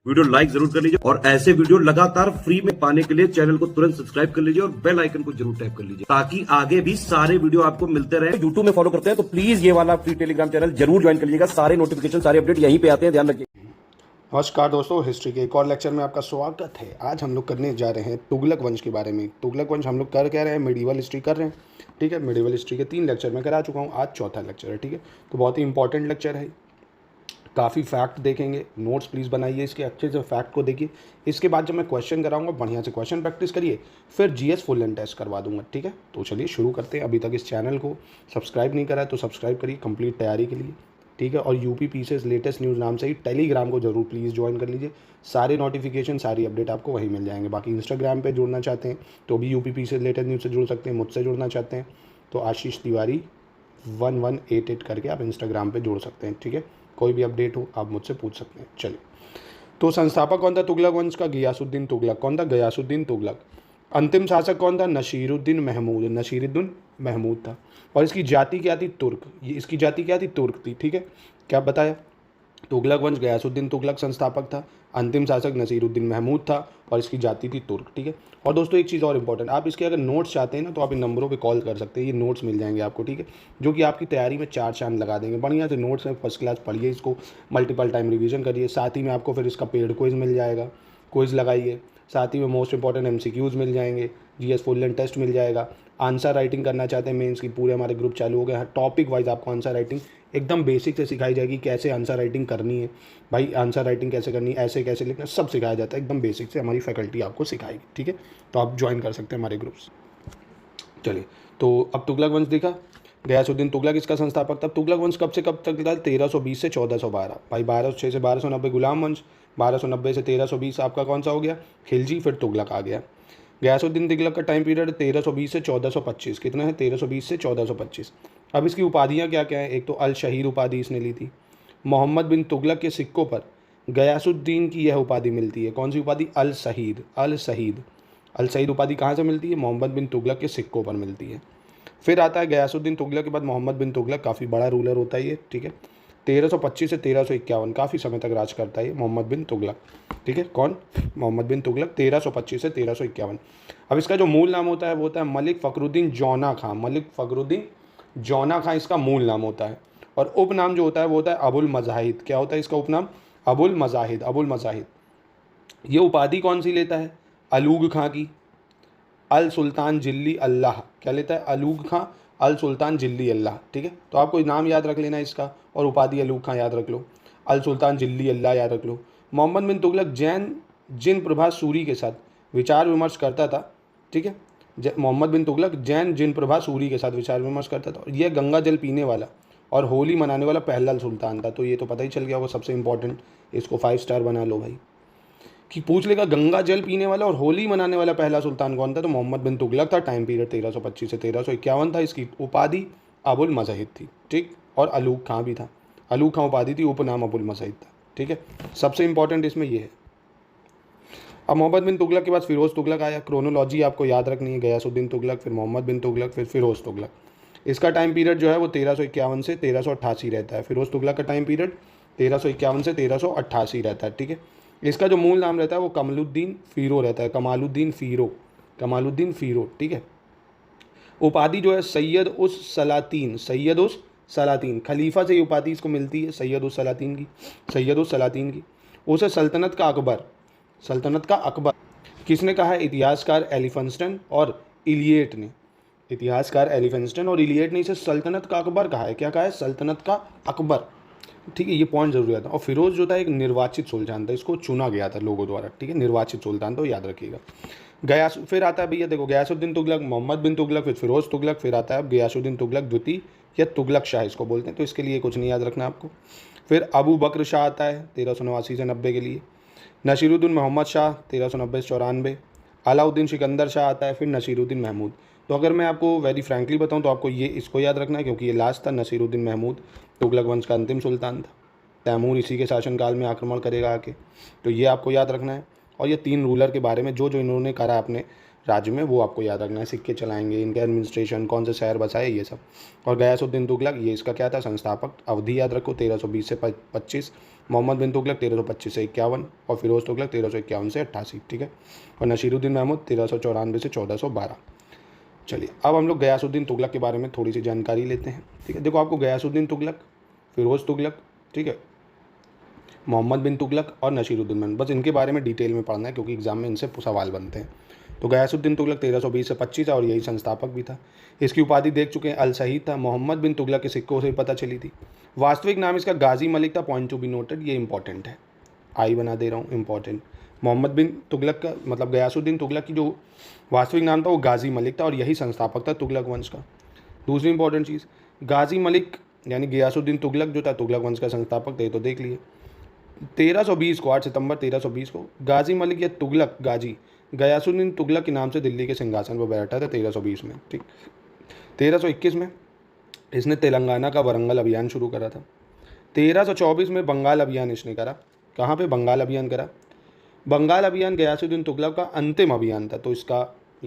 Video like जरूर कर लीजिए और ऐसे वीडियो लगातार फ्री में पाने के लिए चैनल को तुरंत सब्सक्राइब कर लीजिए और बेल आइकन को जरूर टैप कर लीजिए ताकि आगे भी सारे वीडियो आपको मिलते रहे। यूट्यूब में फॉलो करते हैं तो प्लीज ये वाला फ्री टेलीग्राम चैनल जरूर ज्वाइन कर लीजिएगा। सारे नोटिफिकेशन सारे अपडेट यहीं पे आते हैं, ध्यान रखिए। नमस्कार दोस्तों, हिस्ट्री के एक और लेक्चर में आपका स्वागत है। आज हम लोग करने जा रहे हैं तुगलक वंश के बारे में। तुगलक वंश हम लोग कर कह रहे हैं, मिडिवल हिस्ट्री कर रहे हैं। ठीक है, मिडिवल हिस्ट्री के 3 लेक्चर मैं करा चुका हूँ, आज चौथा लेक्चर है। ठीक है, तो बहुत ही इंपॉर्टेंट लेक्चर है। काफ़ी फैक्ट देखेंगे, नोट्स प्लीज़ बनाइए, इसके अच्छे से फैक्ट को देखिए। इसके बाद जब मैं क्वेश्चन कराऊंगा बढ़िया से क्वेश्चन प्रैक्टिस करिए, फिर जीएस फुल एंड टेस्ट करवा दूंगा। ठीक है, तो चलिए शुरू करते हैं। अभी तक इस चैनल को सब्सक्राइब नहीं करा है तो सब्सक्राइब करिए कंप्लीट तैयारी के लिए। ठीक है, और यूपी पीसीएस लेटेस्ट न्यूज़ नाम से ही टेलीग्राम को जरूर प्लीज़ ज्वाइन कर लीजिए। सारे नोटिफिकेशन सारी अपडेट आपको वहीं मिल जाएंगे। बाकी इंस्टाग्राम पे जुड़ना चाहते हैं तो भी यूपी पीसीएस लेटेस्ट न्यूज़ से जुड़ सकते हैं। मुझसे जुड़ना चाहते हैं तो आशीष तिवारी 1188 करके आप इंस्टाग्राम पे जुड़ सकते हैं। ठीक है, कोई भी अपडेट हो आप मुझसे पूछ सकते हैं। चलिए, तो संस्थापक कौन था तुगलक वंश का? गयासुद्दीन तुगलक। कौन था? गयासुद्दीन तुगलक। अंतिम शासक कौन था? नसीरुद्दीन महमूद। नसीरुद्दीन महमूद था। और इसकी जाति क्या थी? तुर्क। ये इसकी जाति क्या थी? तुर्क थी। ठीक है, क्या बताया? तुगलक वंश गयासुद्दीन तुगलक संस्थापक था, अंतिम शासक नसीरुद्दीन महमूद था और इसकी जाति थी तुर्क। ठीक है, और दोस्तों एक चीज़ और इंपॉर्टेंट, आप इसके अगर नोट्स चाहते हैं ना तो आप इन नंबरों पे कॉल कर सकते हैं। ये नोट्स मिल जाएंगे आपको। ठीक है, जो कि आपकी तैयारी में 4 चांद लगा देंगे। बढ़िया से नोट्स में फर्स्ट क्लास पढ़िए, इसको मल्टीपल टाइम रिवीजन करिए। साथ ही में आपको फिर इसका पेड क्विज मिल जाएगा, क्विज लगाइए। साथ ही में मोस्ट इंपॉर्टेंट एमसीक्यूज मिल जाएंगे, जीएस फुल एंड टेस्ट मिल जाएगा। आंसर राइटिंग करना चाहते हैं मेंस की, पूरे हमारे ग्रुप चालू हो गए हैं। टॉपिक वाइज आपको आंसर राइटिंग एकदम बेसिक से सिखाई जाएगी, कैसे आंसर राइटिंग करनी है भाई, आंसर राइटिंग कैसे करनी है, ऐसे कैसे लिखना, सब सिखाया जाता है एकदम बेसिक से। हमारी फैकल्टी आपको सिखाएगी। ठीक है, तो आप ज्वाइन कर सकते हैं हमारे ग्रुप्स। चलिए, तो अब तुगलक वंश देखा, गयासुद्दीन तुगलक इसका संस्थापक था। तुगलक वंश कब से कब तक था? 1320 से 1412। भाई 1206 से 1290 गुलाम वंश, 1290 से 1320 आपका कौन सा हो गया? खिलजी, फिर तुगलक आ गया। गयासुद्दीन तुगलक का टाइम पीरियड 1320 से 1425। कितना है? 1320 से 1425। अब इसकी उपाधियाँ क्या क्या हैं? एक तो अल शहीद उपाधि इसने ली थी। मोहम्मद बिन तुगलक के सिक्कों पर गयासुद्दीन की यह उपाधि मिलती है। कौन सी उपाधि? अल शहीद। अल शहीद, अल शहीद उपाधि कहाँ से मिलती है? मोहम्मद बिन तुगलक के सिक्कों पर मिलती है। फिर आता है गयासुद्दीन तुगलक के बाद मोहम्मद बिन तुगलक, काफ़ी बड़ा रूलर होता है ये। ठीक है, 1325 से 1351, काफ़ी समय तक राज करता है ये मोहम्मद बिन तुगलक। ठीक है, कौन? मोहम्मद बिन तुगलक 1325 से 1351। अब इसका जो मूल नाम होता है वो होता है मलिक फ़खरुद्दीन जौना खां। मलिक फ़खरुद्दीन जौना खां इसका मूल नाम होता है। और उपनाम जो होता है वो होता है अबुल मज़ाहिद। क्या होता है इसका उपनाम? अबुल मज़ाहिद। अबुल मज़ाहिद। ये उपाधि कौन सी लेता है? अलूग खां की। अल सुल्तान जिल्ली अल्लाह। क्या लेता है? अलूग खां, अल सुल्तान जिल्ली अल्लाह। ठीक है, तो आपको नाम याद रख लेना इसका और उपाधि अलूग खां याद रख लो, अल सुल्तान जिल्ली अल्लाह याद रख लो। मोहम्मद बिन तुगलक जैन जिन प्रभा सूरी के साथ विचार विमर्श करता था। ठीक है, मोहम्मद बिन तुगलक जैन जिन प्रभा सूरी के साथ विचार विमर्श करता था। यह गंगा जल पीने वाला और होली मनाने वाला पहला सुल्तान था। तो ये तो पता ही चल गया होगा, सबसे इंपॉर्टेंट, इसको 5 स्टार बना लो भाई। कि पूछ लेगा गंगा जल पीने वाला और होली मनाने वाला पहला सुल्तान कौन था? तो मोहम्मद बिन तुगलक था। टाइम पीरियड 1325 से 1351 था। इसकी उपाधि अबुल मज़ाहिद थी। ठीक, और अलूग खां भी था। अलूग खां उपाधि थी, उपनाम अबुल मज़ाहिद था। ठीक है, सबसे इंपॉर्टेंट इसमें ये है। अब मोहम्मद बिन तुगलक के बाद फिरोज़ तुगलक आया। क्रोनोलॉजी आपको याद रखनी है, गयासुद्दीन तुगलक, फिर मोहम्मद बिन तुगलक, फिर फिरोज़ तुगलक। इसका टाइम पीरियड जो है वो 1351 से 1388 रहता है। फिरोज़ तुगलक का टाइम पीरियड 1351 से 1388 रहता है। ठीक है, इसका जो मूल नाम रहता है वो कमलुद्दीन फ़ीरो रहता है। कमालुद्दीन फ़ीरो, कमालुद्दीन फ़ीरो। ठीक है, उपाधि जो है सैयद उस सलातीन, सैयद उस सलातीन, खलीफा से ये उपाधि इसको मिलती है, सैयद उस सलातीन की, सैयद उस सलातीन की। उसे सल्तनत का अकबर, सल्तनत का अकबर किसने कहा है? इतिहासकार एलिफिंस्टन और इलियट ने। इतिहासकार एलिफिंस्टन और इलियट ने इसे सल्तनत का अकबर कहा है। क्या कहा है? सल्तनत का अकबर। ठीक है, ये पॉइंट जरूर याद था। और फिरोज जो था एक निर्वाचित सुल्तान था, इसको चुना गया था लोगों द्वारा। ठीक है, निर्वाचित सुल्तान, तो याद रखिएगा। फिर आता है भैया देखो, गयासुद्दीन तुगलक, मोहम्मद बिन तुगलक, फिर फिरोज तुगलक, फिर आता है गयासुद्दीन तुगलक द्वितीय या तुगलक शाह इसको बोलते हैं। तो इसके लिए कुछ नहीं याद रखना आपको। फिर अबू बकर शाह आता है 1389 से 90 के लिए। नसीरुद्दीन मोहम्मद शाह 1390 से 94। अलाउद्दीन सिकंदर शाह आता है। फिर नसीरुद्दीन महमूद। तो अगर मैं आपको वेरी फ्रैंकली बताऊं तो आपको ये इसको याद रखना है, क्योंकि ये लास्ट था। नसीरुद्दीन महमूद तुगलक वंश का अंतिम सुल्तान था। तैमूर इसी के शासनकाल में आक्रमण करेगा आके, तो ये आपको याद रखना है। और ये 3 रूलर के बारे में जो जो इन्होंने करा अपने राज्य में, वो आपको याद रखना है। सिक्के चलाएंगे, इनके एडमिनिस्ट्रेशन, कौन से शहर बसाए, ये सब। और गयासुद्दीन तुगलक, ये इसका क्या था, संस्थापक। अवधि याद रखो 1320 से 25। मोहम्मद बिन तुगलक 1325 से 51 और फिरोज तुगलक 1351 से 88, ठीक है। और नसीरुद्दीन महमूद 1394 से 1412। चलिए अब हम लोग गयासुद्दीन तुगलक के बारे में थोड़ी सी जानकारी लेते हैं, ठीक है। देखो आपको गयासुद्दीन तुगलक, फिरोज तुगलक, ठीक है, मोहम्मद बिन तुगलक और नसीरुद्दीन महमूद, बस इनके बारे में डिटेल में पढ़ना है क्योंकि एग्जाम में इनसे सवाल बनते हैं। तो गयासुद्दीन तुगलक 1320 से 25 और यही संस्थापक भी था। इसकी उपाधि देख चुके हैं, अल शहीद था। मोहम्मद बिन तुगलक के सिक्कों से पता चली थी। वास्तविक नाम इसका गाजी मलिक था, पॉइंट टू बी नोटेड, ये इंपॉर्टेंट है, आई बना दे रहा हूँ, इंपॉर्टेंट। मोहम्मद बिन तुगलक का मतलब गयासुद्दीन तुगलक की जो वास्तविक नाम था वो गाजी मलिक था और यही संस्थापक था तुगलक वंश का। दूसरी इंपॉर्टेंट चीज़, गाजी मलिक यानी गयासुद्दीन तुगलक जो था तुगलक वंश का संस्थापक थे, तो देख लिए 1320 को, 8 सितंबर 1320 को गाजी मलिक या तुगलक गाजी गयासुद्दीन तुगलक के नाम से दिल्ली के सिंहासन पर बैठा था 1320 में, ठीक। 1321 में इसने तेलंगाना का वरंगल अभियान शुरू करा था। 1324 में बंगाल अभियान इसने करा। कहाँ पे बंगाल अभियान करा? बंगाल अभियान गयासुद्दीन तुगलक का अंतिम अभियान था, तो इसका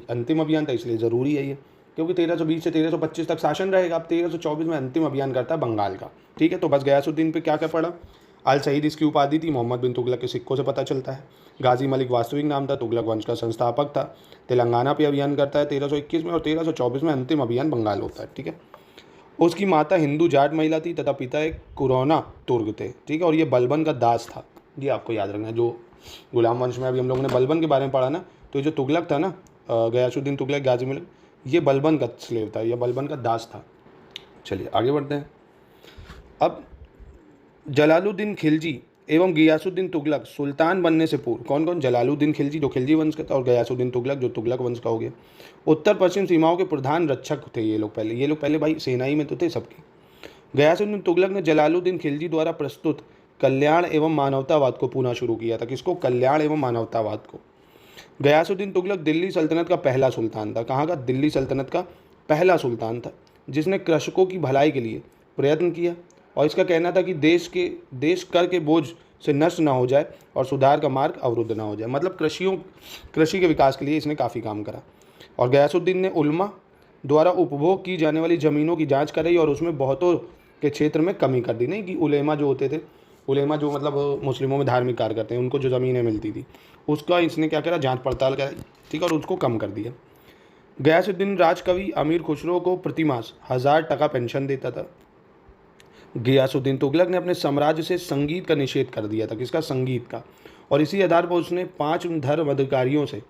अंतिम अभियान था इसलिए ज़रूरी है ये, क्योंकि 1320 से 1325 तक शासन रहेगा। अब 1324 में अंतिम अभियान करता है बंगाल का, ठीक है। तो बस गयासुद्दीन पे क्या क्या पड़ा, अल शहीद इसकी उपाधि थी, मोहम्मद बिन तुगलक के सिक्कों से पता चलता है। गाजी मलिक वास्तविक नाम था, तुगलक वंश का संस्थापक था। तेलंगाना पे अभियान करता है 1321 में और 1324 में अंतिम अभियान बंगाल होता है, ठीक है। उसकी माता हिंदू जाट महिला थी तथा पिता एक कुरौना तुर्क थे, ठीक है। और ये बलबन का दास था, ये आपको याद रखना है। जो गुलाम वंश में अभी हम लोगों ने बलबन के बारे में पढ़ा ना, तो ये जो तुगलक था ना, गयासुद्दीन तुगलक गाजी मलिक, ये बलबन का स्लेव था, यह बलबन का दास था। चलिए आगे बढ़ते हैं। अब जलालुद्दीन खिलजी एवं गयासुद्दीन तुगलक सुल्तान बनने से पूर्व, कौन कौन? जलालुद्दीन खिलजी जो खिलजी वंश का था और गयासुद्दीन तुगलक जो तुगलक वंश का हो गया। उत्तर पश्चिम सीमाओं के प्रधान रक्षक थे ये लोग पहले भाई सेनाई में तो थे सबके। गयासुद्दीन तुगलक ने जलालुद्दीन खिलजी द्वारा प्रस्तुत कल्याण एवं मानवतावाद को पुनः शुरू किया था। किसको? कल्याण एवं मानवतावाद को। गयासुद्दीन तुगलक दिल्ली सल्तनत का पहला सुल्तान था। कहाँ का? दिल्ली सल्तनत का पहला सुल्तान था जिसने कृषकों की भलाई के लिए प्रयत्न किया और इसका कहना था कि देश कर के बोझ से नष्ट ना हो जाए और सुधार का मार्ग अवरुद्ध ना हो जाए। मतलब कृषि के विकास के लिए इसने काफ़ी काम करा। और गयासुद्दीन ने उल्मा द्वारा उपभोग की जाने वाली ज़मीनों की जांच कराई और उसमें बहुतों के क्षेत्र में कमी कर दी। नहीं कि उलेमा जो होते थे, उलेमा जो मतलब मुस्लिमों में धार्मिक कार्य करते हैं, उनको जो ज़मीनें मिलती थी उसका इसने क्या करा, जाँच पड़ताल कराई, ठीक है, और उसको कम कर दिया। गयासुद्दीन राजकवि अमीर खुसरो को प्रतिमास 1000 टका पेंशन देता था। गयासुद्दीन तुगलक ने अपने साम्राज्य से संगीत का निषेध कर दिया था। किसका? संगीत का। और इसी आधार पर उसने 5 धर्म अधिकारियों से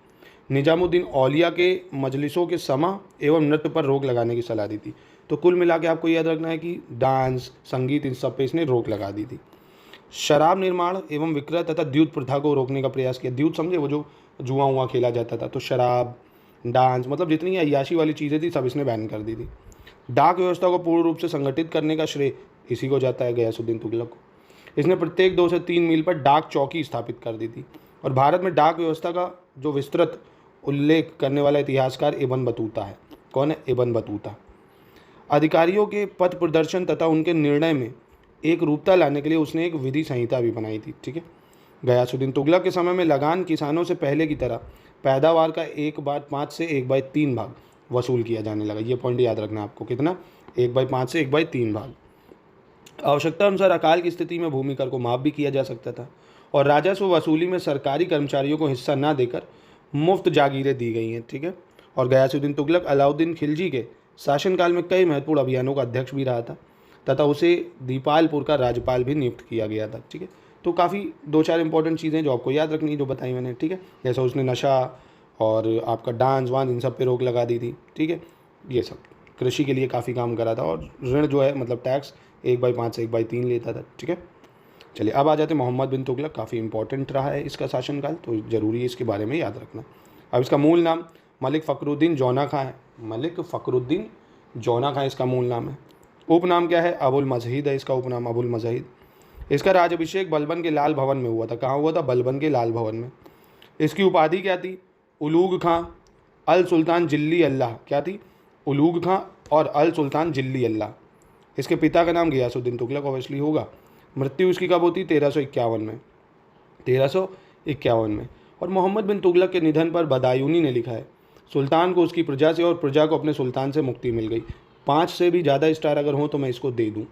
निजामुद्दीन औलिया के मजलिसों के समा एवं नृत्य पर रोक लगाने की सलाह दी थी। तो कुल मिला के आपको याद रखना है कि डांस, संगीत, इन सब पे इसने रोक लगा दी थी। शराब निर्माण एवं विक्रय तथा द्यूत प्रथा को रोकने का प्रयास किया। द्यूत समझे, वो जो जुआ खेला जाता था। तो शराब, डांस, मतलब जितनी अय्याशी वाली चीज़ें थी सब इसने बैन कर दी थी। डाक व्यवस्था को पूर्ण रूप से संगठित करने का श्रेय इसी को जाता है, गयासुद्दीन तुगलक को। इसने प्रत्येक 2 से 3 मील पर डाक चौकी स्थापित कर दी थी। और भारत में डाक व्यवस्था का जो विस्तृत उल्लेख करने वाला इतिहासकार इब्न बतूता है। कौन है? Ibn Battuta. अधिकारियों के पथ प्रदर्शन तथा उनके निर्णय में एक रूपता लाने के लिए उसने एक विधि संहिता भी बनाई थी, ठीक है। गयासुद्दीन तुगलक के समय में लगान किसानों से पहले की तरह पैदावार का 1/5 से 1/3 भाग वसूल किया जाने लगा। ये पॉइंट याद रखना आपको, कितना? 1/5 से 1/3 भाग। आवश्यकता अनुसार अकाल की स्थिति में भूमि कर को माफ भी किया जा सकता था। और राजस्व वसूली में सरकारी कर्मचारियों को हिस्सा न देकर मुफ्त जागीरें दी गई हैं, ठीक है। और गयासुद्दीन तुगलक अलाउद्दीन खिलजी के शासनकाल में कई महत्वपूर्ण अभियानों का अध्यक्ष भी रहा था तथा उसे दीपालपुर का राज्यपाल भी नियुक्त किया गया था, ठीक है। तो काफ़ी 2-4 इंपॉर्टेंट चीज़ें जो आपको याद रखनी है, जो बताई मैंने, ठीक है। जैसे उसने नशा और आपका डांस वांस इन सब पे रोक लगा दी थी, ठीक है। ये सब कृषि के लिए काफ़ी काम करा था और ऋण जो है मतलब टैक्स 1/5 से 1/3 लेता था, ठीक है। चलिए अब आ जाते हैं मोहम्मद बिन तुगलक। काफ़ी इंपॉर्टेंट रहा है इसका शासनकाल, तो ज़रूरी है इसके बारे में याद रखना। अब इसका मूल नाम मलिक फ़खरुद्दीन जौना खां है। मलिक फ़खरुद्दीन जौना खां इसका मूल नाम है। उपनाम क्या है? अबुल मजहिद है इसका उपनाम, अबुल मजहिद। इसका राज्यभिषेक बलबन के लाल भवन में हुआ था। कहाँ हुआ था? बलबन के लाल भवन में। इसकी उपाधि क्या थी? उलूग खां अल सुल्तान जिल्ली अल्लाह। क्या थी? उलूग खां और अल सुल्तान जिल्ली अल्लाह। इसके पिता का नाम गयासुद्दीन तुगलक ऑब्वियसली होगा। मृत्यु इसकी कब होती? 1351 में, 1351 में। और मोहम्मद बिन तुगलक के निधन पर बदायूनी ने लिखा है, सुल्तान को उसकी प्रजा से और प्रजा को अपने सुल्तान से मुक्ति मिल गई। 5 से भी ज़्यादा स्टार अगर हो तो मैं इसको दे दूँ।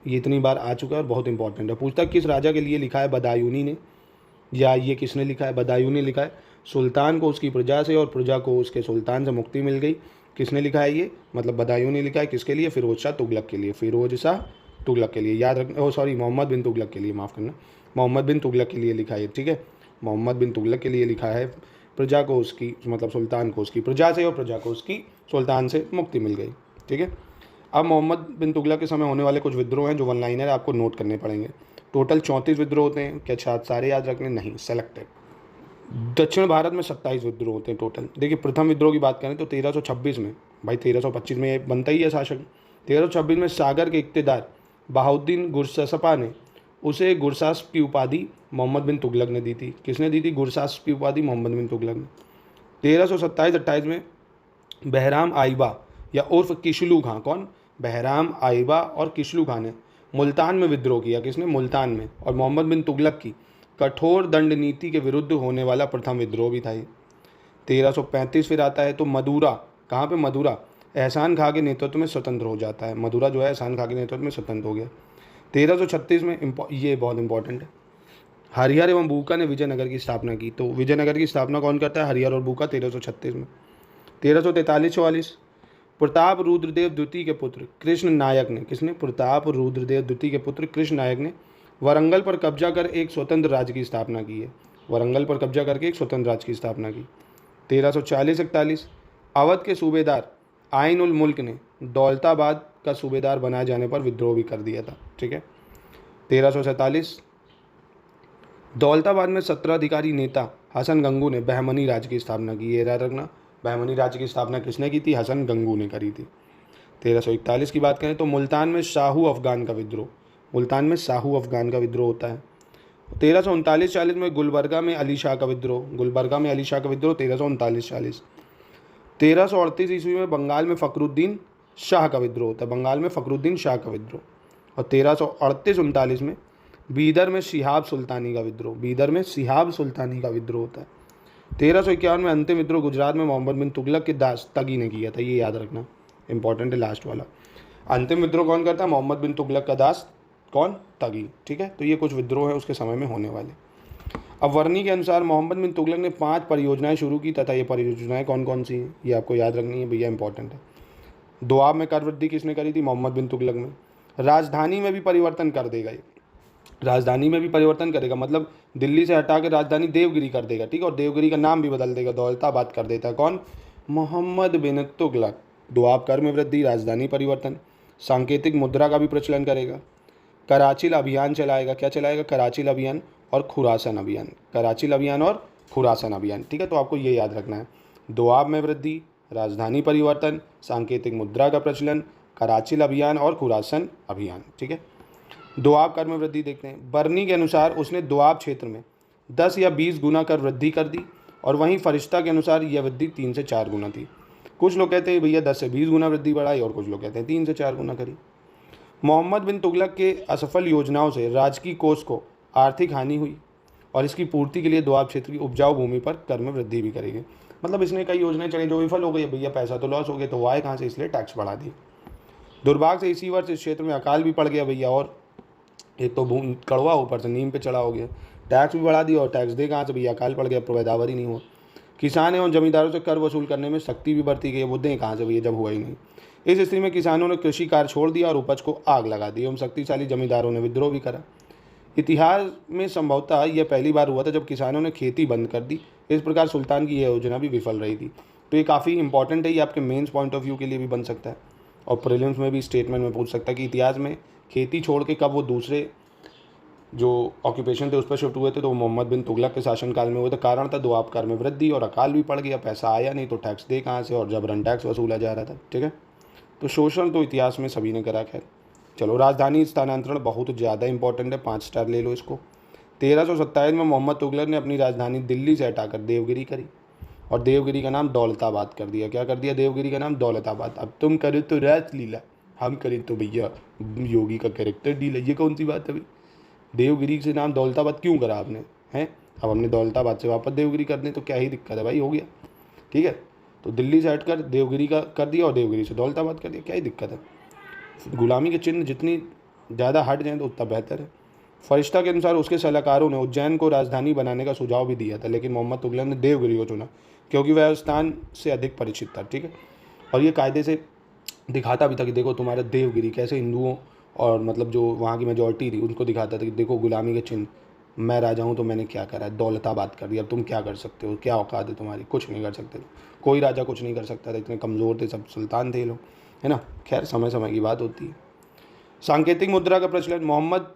ये इतनी बार आ चुका है और बहुत इंपॉर्टेंट है। पूछता किस राजा के लिए लिखा है बदायूनी ने, या ये किसने लिखा है? बदायूनी लिखा है। सुल्तान को उसकी प्रजा से और प्रजा को उसके सुल्तान से मुक्ति मिल गई, किसने लिखा है ये? मतलब बदायूनी लिखा है। किसके लिए? फिरोज शाह तुगलक के लिए। फिरोज शाह तुगलक के लिए, याद रखना। ओ सॉरी, मोहम्मद बिन तुगलक के लिए, माफ़ करना, मोहम्मद बिन तुगलक के लिए लिखा है, ठीक है। मोहम्मद बिन तुगलक के लिए लिखा है। प्रजा को उसकी, मतलब सुल्तान को उसकी प्रजा से और प्रजा को उसकी सुल्तान से मुक्ति मिल गई, ठीक है। अब मोहम्मद बिन तुगलक के समय होने वाले कुछ विद्रोह हैं जो वन लाइनर आपको नोट करने पड़ेंगे। टोटल 34 विद्रोह होते हैं। क्या सारे याद रखने? नहीं, सेलेक्टेड। दक्षिण भारत में 27 विद्रोह होते हैं टोटल। देखिए, प्रथम विद्रोह की बात करें तो 1326 में, भाई 1325 में ये बनता ही है शासक। 1326 में सागर के इक्तेदार बहाउद्दीन गुरससपा ने उसे गुरसास्प की उपाधि मोहम्मद बिन तुगलक ने दी थी। किसने दी थी? गुरसास्प की उपाधि मोहम्मद बिन तुगलक ने। 1327-28 में बहराम आइबा या उर्फ किशलू खां, कौन? बहराम आइबा और किशलू खां ने मुल्तान में विद्रोह किया। किसने? मुल्तान में। और मोहम्मद बिन तुगलक की कठोर दंड नीति के विरुद्ध होने वाला प्रथम विद्रोह भी था ये। 1335 फिर आता है तो मदुरा, कहाँ पे? मदुरा एहसान खां के नेतृत्व में स्वतंत्र हो जाता है। मदुरा जो है एहसान खां के नेतृत्व में स्वतंत्र हो गया। 1336 में ये बहुत इंपॉर्टेंट है, हरिहर एवं बूका ने विजयनगर की स्थापना की। तो विजयनगर की स्थापना कौन करता है? हरिहर और बूका, 1336 में। 1343-44 प्रताप रुद्रदेव द्वितीय के पुत्र कृष्ण नायक ने, किसने? प्रताप रुद्रदेव द्वितीय के पुत्र कृष्ण नायक ने वरंगल पर कब्जा कर एक स्वतंत्र राज्य की स्थापना की है। वरंगल पर कब्जा करके एक स्वतंत्र राज्य की स्थापना की। 1340-41 अवध के सूबेदार आइन उल मुल्क ने दौलताबाद का सूबेदार बनाए जाने पर विद्रोह भी कर दिया था, ठीक है। 1347 दौलताबाद में 17 अधिकारी नेता हसन गंगू ने बहमनी राज्य की स्थापना की। ये याद रखना, बहमनी राज्य की स्थापना किसने की थी? हसन गंगू ने करी थी। 1341 की बात करें तो मुल्तान में शाहू अफगान का विद्रोह, मुल्तान में शाहू अफगान का विद्रोह होता है। 1339-40 में गुलबर्गा में अली शाह का विद्रोह, गुलबर्गा में अली शाह का विद्रोह 1339-40। 1338 ईस्वी में बंगाल में फ़खरुद्दीन शाह का विद्रोह होता है, बंगाल में फ़खरुद्दीन शाह का विद्रोह। और 1338-39 में बीदर में शिहाब सुल्तानी का विद्रोह, बीदर में शिहाब सुल्तानी का विद्रोह होता है। 1351 में अंतिम विद्रोह गुजरात में मोहम्मद बिन तुगलक के दास तगी ने किया था। ये याद रखना, इंपॉर्टेंट है लास्ट वाला। अंतिम विद्रोह कौन करता है? मोहम्मद बिन तुगलक का दास, कौन? तगी, ठीक है। तो ये कुछ विद्रोह है उसके समय में होने वाले। अब वर्णी के अनुसार मोहम्मद बिन तुगलक ने 5 परियोजनाएं शुरू की तथा ये परियोजनाएं कौन कौन सी हैं ये आपको याद रखनी है भैया, इंपॉर्टेंट है। दोआब में कर वृद्धि किसने करी थी? मोहम्मद बिन तुगलक में। राजधानी में भी परिवर्तन कर देगा ये, राजधानी में भी परिवर्तन करेगा, मतलब दिल्ली से हटा के राजधानी देवगिरी कर देगा, ठीक है। और देवगिरी का नाम भी बदल देगा, दौलताबाद कर देता है। कौन? मोहम्मद बिन तुगलक। दोआब कर में वृद्धि, राजधानी परिवर्तन, सांकेतिक मुद्रा का भी प्रचलन करेगा, कराचील अभियान चलाएगा। क्या चलाएगा? कराचील अभियान और खुरासन अभियान, कराचील अभियान और खुरासन अभियान, ठीक है। तो आपको ये याद रखना है, दोआब में वृद्धि, राजधानी परिवर्तन, सांकेतिक मुद्रा का प्रचलन, कराचील अभियान और खुरासन अभियान, ठीक है। दोआब कर में वृद्धि देखते हैं। बर्नी के अनुसार उसने दोआब क्षेत्र में 10 या 20 गुना कर वृद्धि कर दी, और वहीं फरिश्ता के अनुसार यह वृद्धि 3 से 4 गुना थी। कुछ लोग कहते हैं भैया 10 से 20 गुना वृद्धि बढ़ाई, और कुछ लोग कहते हैं 3 से 4 गुना करी। मोहम्मद बिन तुगलक के असफल योजनाओं से राजकीय कोष को आर्थिक हानि हुई, और इसकी पूर्ति के लिए दोआब क्षेत्र की उपजाऊ भूमि पर कर में वृद्धि भी करेगी। मतलब इसने कई योजनाएं चली जो विफल हो गई, भैया पैसा तो लॉस हो गया, तो आए कहाँ से? इसलिए टैक्स बढ़ा दी। दुर्भाग्य से इसी वर्ष इस क्षेत्र में अकाल भी पड़ गया भैया, और एक तो कड़वा ऊपर से नीम पे चढ़ा हो गया, टैक्स भी बढ़ा दिया, और टैक्स दे कहाँ से भैया? अकाल पड़ गया, पैदावार ही नहीं हुआ। किसान एवं जमींदारों से कर वसूल करने में सख्ती भी बढ़ती गई, वो दें कहाँ से भैया जब हुआ ही नहीं। इस स्थिति में किसानों ने कृषि कार्य छोड़ दिया और उपज को आग लगा दी, एवं शक्तिशाली जमींदारों ने विद्रोह भी करा। इतिहास में संभवतः यह पहली बार हुआ था जब किसानों ने खेती बंद कर दी। इस प्रकार सुल्तान की यह योजना भी विफल रही थी। तो ये काफ़ी इंपॉर्टेंट है, ये आपके मेंस पॉइंट ऑफ व्यू के लिए भी बन सकता है, और प्रीलिम्स में भी स्टेटमेंट में पूछ सकता है कि इतिहास में खेती छोड़ के कब वो दूसरे जो ऑक्यूपेशन थे उस पर शिफ्ट हुए थे, तो वो मोहम्मद बिन तुगलक के शासनकाल में हुए थे। कारण था दोआब कर में वृद्धि, और अकाल भी पड़ गया, पैसा आया नहीं तो टैक्स दे कहाँ से, और जबरन टैक्स वसूला जा रहा था, ठीक है। तो शोषण तो इतिहास में सभी ने करा। खैर चलो, राजधानी स्थानांतरण बहुत ज़्यादा इंपॉर्टेंट है, 5 स्टार ले लो इसको। 1327 में मोहम्मद तुगलक ने अपनी राजधानी दिल्ली से हटाकर देवगिरी करी, और देवगिरी का नाम दौलताबाद कर दिया। क्या कर दिया? देवगिरी का नाम दौलताबाद। अब तुम करे तो रासलीला, हम करें तो भैया योगी का कैरेक्टर डील है, ये कौन सी बात है भाई? देवगिरी से नाम दौलताबाद क्यों करा आपने? हैं अब हमने दौलताबाद से वापस देवगिरी कर दें तो क्या ही दिक्कत है भाई, हो गया, ठीक है। तो दिल्ली से हटकर देवगिरी का कर दिया और देवगिरी से दौलताबाद कर दिया, क्या ही दिक्कत है। गुलामी के चिन्ह जितनी ज़्यादा हट जाएँ तो उतना बेहतर है। फरिश्ता के अनुसार उसके सलाहकारों ने उज्जैन को राजधानी बनाने का सुझाव भी दिया था, लेकिन मोहम्मद तुगलक ने देवगिरी को चुना क्योंकि वह उस स्थान से अधिक परिचित था। ठीक है, और ये कायदे से दिखाता भी था कि देखो तुम्हारा देवगिरी कैसे हिंदुओं और मतलब जो वहाँ की मेजॉरिटी थी उनको दिखाता था कि देखो गुलामी के चिन्ह, मैं राजा हूँ तो मैंने क्या करा है, दौलताबाद कर दिया, अब तुम क्या कर सकते हो, क्या औकात है तुम्हारी, कुछ नहीं कर सकते। कोई राजा कुछ नहीं कर सकता था, इतने कमज़ोर थे, सब सुल्तान थे ये लोग, है ना। खैर समय समय की बात होती है। सांकेतिक मुद्रा का प्रचलन। मोहम्मद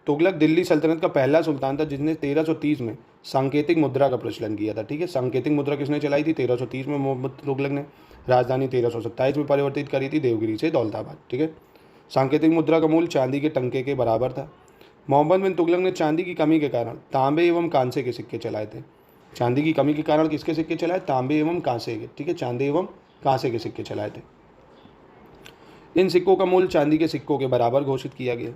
तुगलक दिल्ली सल्तनत का पहला सुल्तान था जिसने 1330 में सांकेतिक मुद्रा का प्रचलन किया था। ठीक है, सांकेतिक मुद्रा किसने चलाई थी? 1330 में मोहम्मद तुगलक ने। राजधानी 1327 में परिवर्तित करी थी देवगिरी से दौलताबाद। ठीक है, सांकेतिक मुद्रा का मूल्य चांदी के टंके के बराबर था। मोहम्मद बिन तुगलक ने चांदी की कमी के कारण तांबे एवं कांसे के सिक्के चलाए थे। चांदी की कमी के कारण किसके सिक्के चलाए? तांबे एवं कांसे के। ठीक है, चांदी एवं कांसे के सिक्के चलाए थे। इन सिक्कों का मूल्य चांदी के सिक्कों के बराबर घोषित किया गया।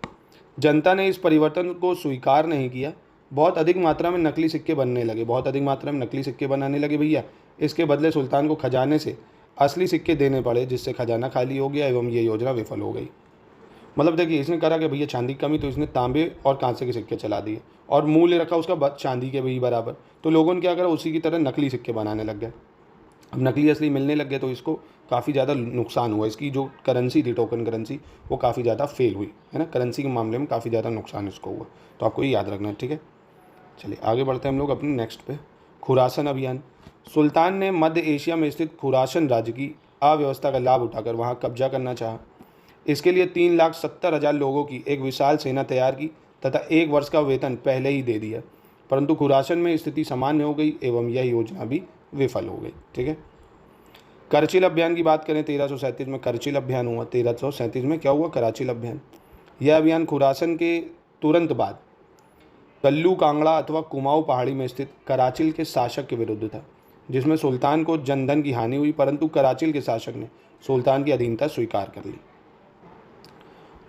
जनता ने इस परिवर्तन को स्वीकार नहीं किया। बहुत अधिक मात्रा में नकली सिक्के बनने लगे, बहुत अधिक मात्रा में नकली सिक्के बनाने लगे भैया। इसके बदले सुल्तान को खजाने से असली सिक्के देने पड़े, जिससे खजाना खाली हो गया एवं ये योजना विफल हो गई। मतलब देखिए, इसने करा कि भैया चांदी की कमी, तो इसने तांबे और कांसे के सिक्के चला दिए और मूल्य रखा उसका चांदी के भी बराबर। तो लोगों ने क्या करा, उसी की तरह नकली सिक्के बनाने लग गए। अब नकली असली मिलने लग गए तो इसको काफ़ी ज़्यादा नुकसान हुआ। इसकी जो करेंसी थी, टोकन करेंसी, वो काफ़ी ज़्यादा फेल हुई, है ना। करेंसी के मामले में काफ़ी ज़्यादा नुकसान इसको हुआ, तो आपको ये याद रखना है। ठीक है, चलिए आगे बढ़ते हैं हम लोग अपने नेक्स्ट पे। खुरासन अभियान। सुल्तान ने मध्य एशिया में स्थित खुरासन राज्य की अव्यवस्था का लाभ उठाकर वहाँ कब्जा करना चाहा। इसके लिए 3,70,000 लोगों की एक विशाल सेना तैयार की तथा 1 वर्ष का वेतन पहले ही दे दिया, परंतु खुरासन में स्थिति सामान्य हो गई एवं यह योजना भी विफल हो गई। ठीक है, करचिल अभियान की बात करें, 1337 में करचिल अभियान हुआ। 1337 में क्या हुआ? कराचिल अभियान। यह अभियान खुरासन के तुरंत बाद कल्लू कांगड़ा अथवा कुमाऊं पहाड़ी में स्थित कराचिल के शासक के विरुद्ध था, जिसमें सुल्तान को जनधन की हानि हुई, परंतु कराचिल के शासक ने सुल्तान की अधीनता स्वीकार कर ली।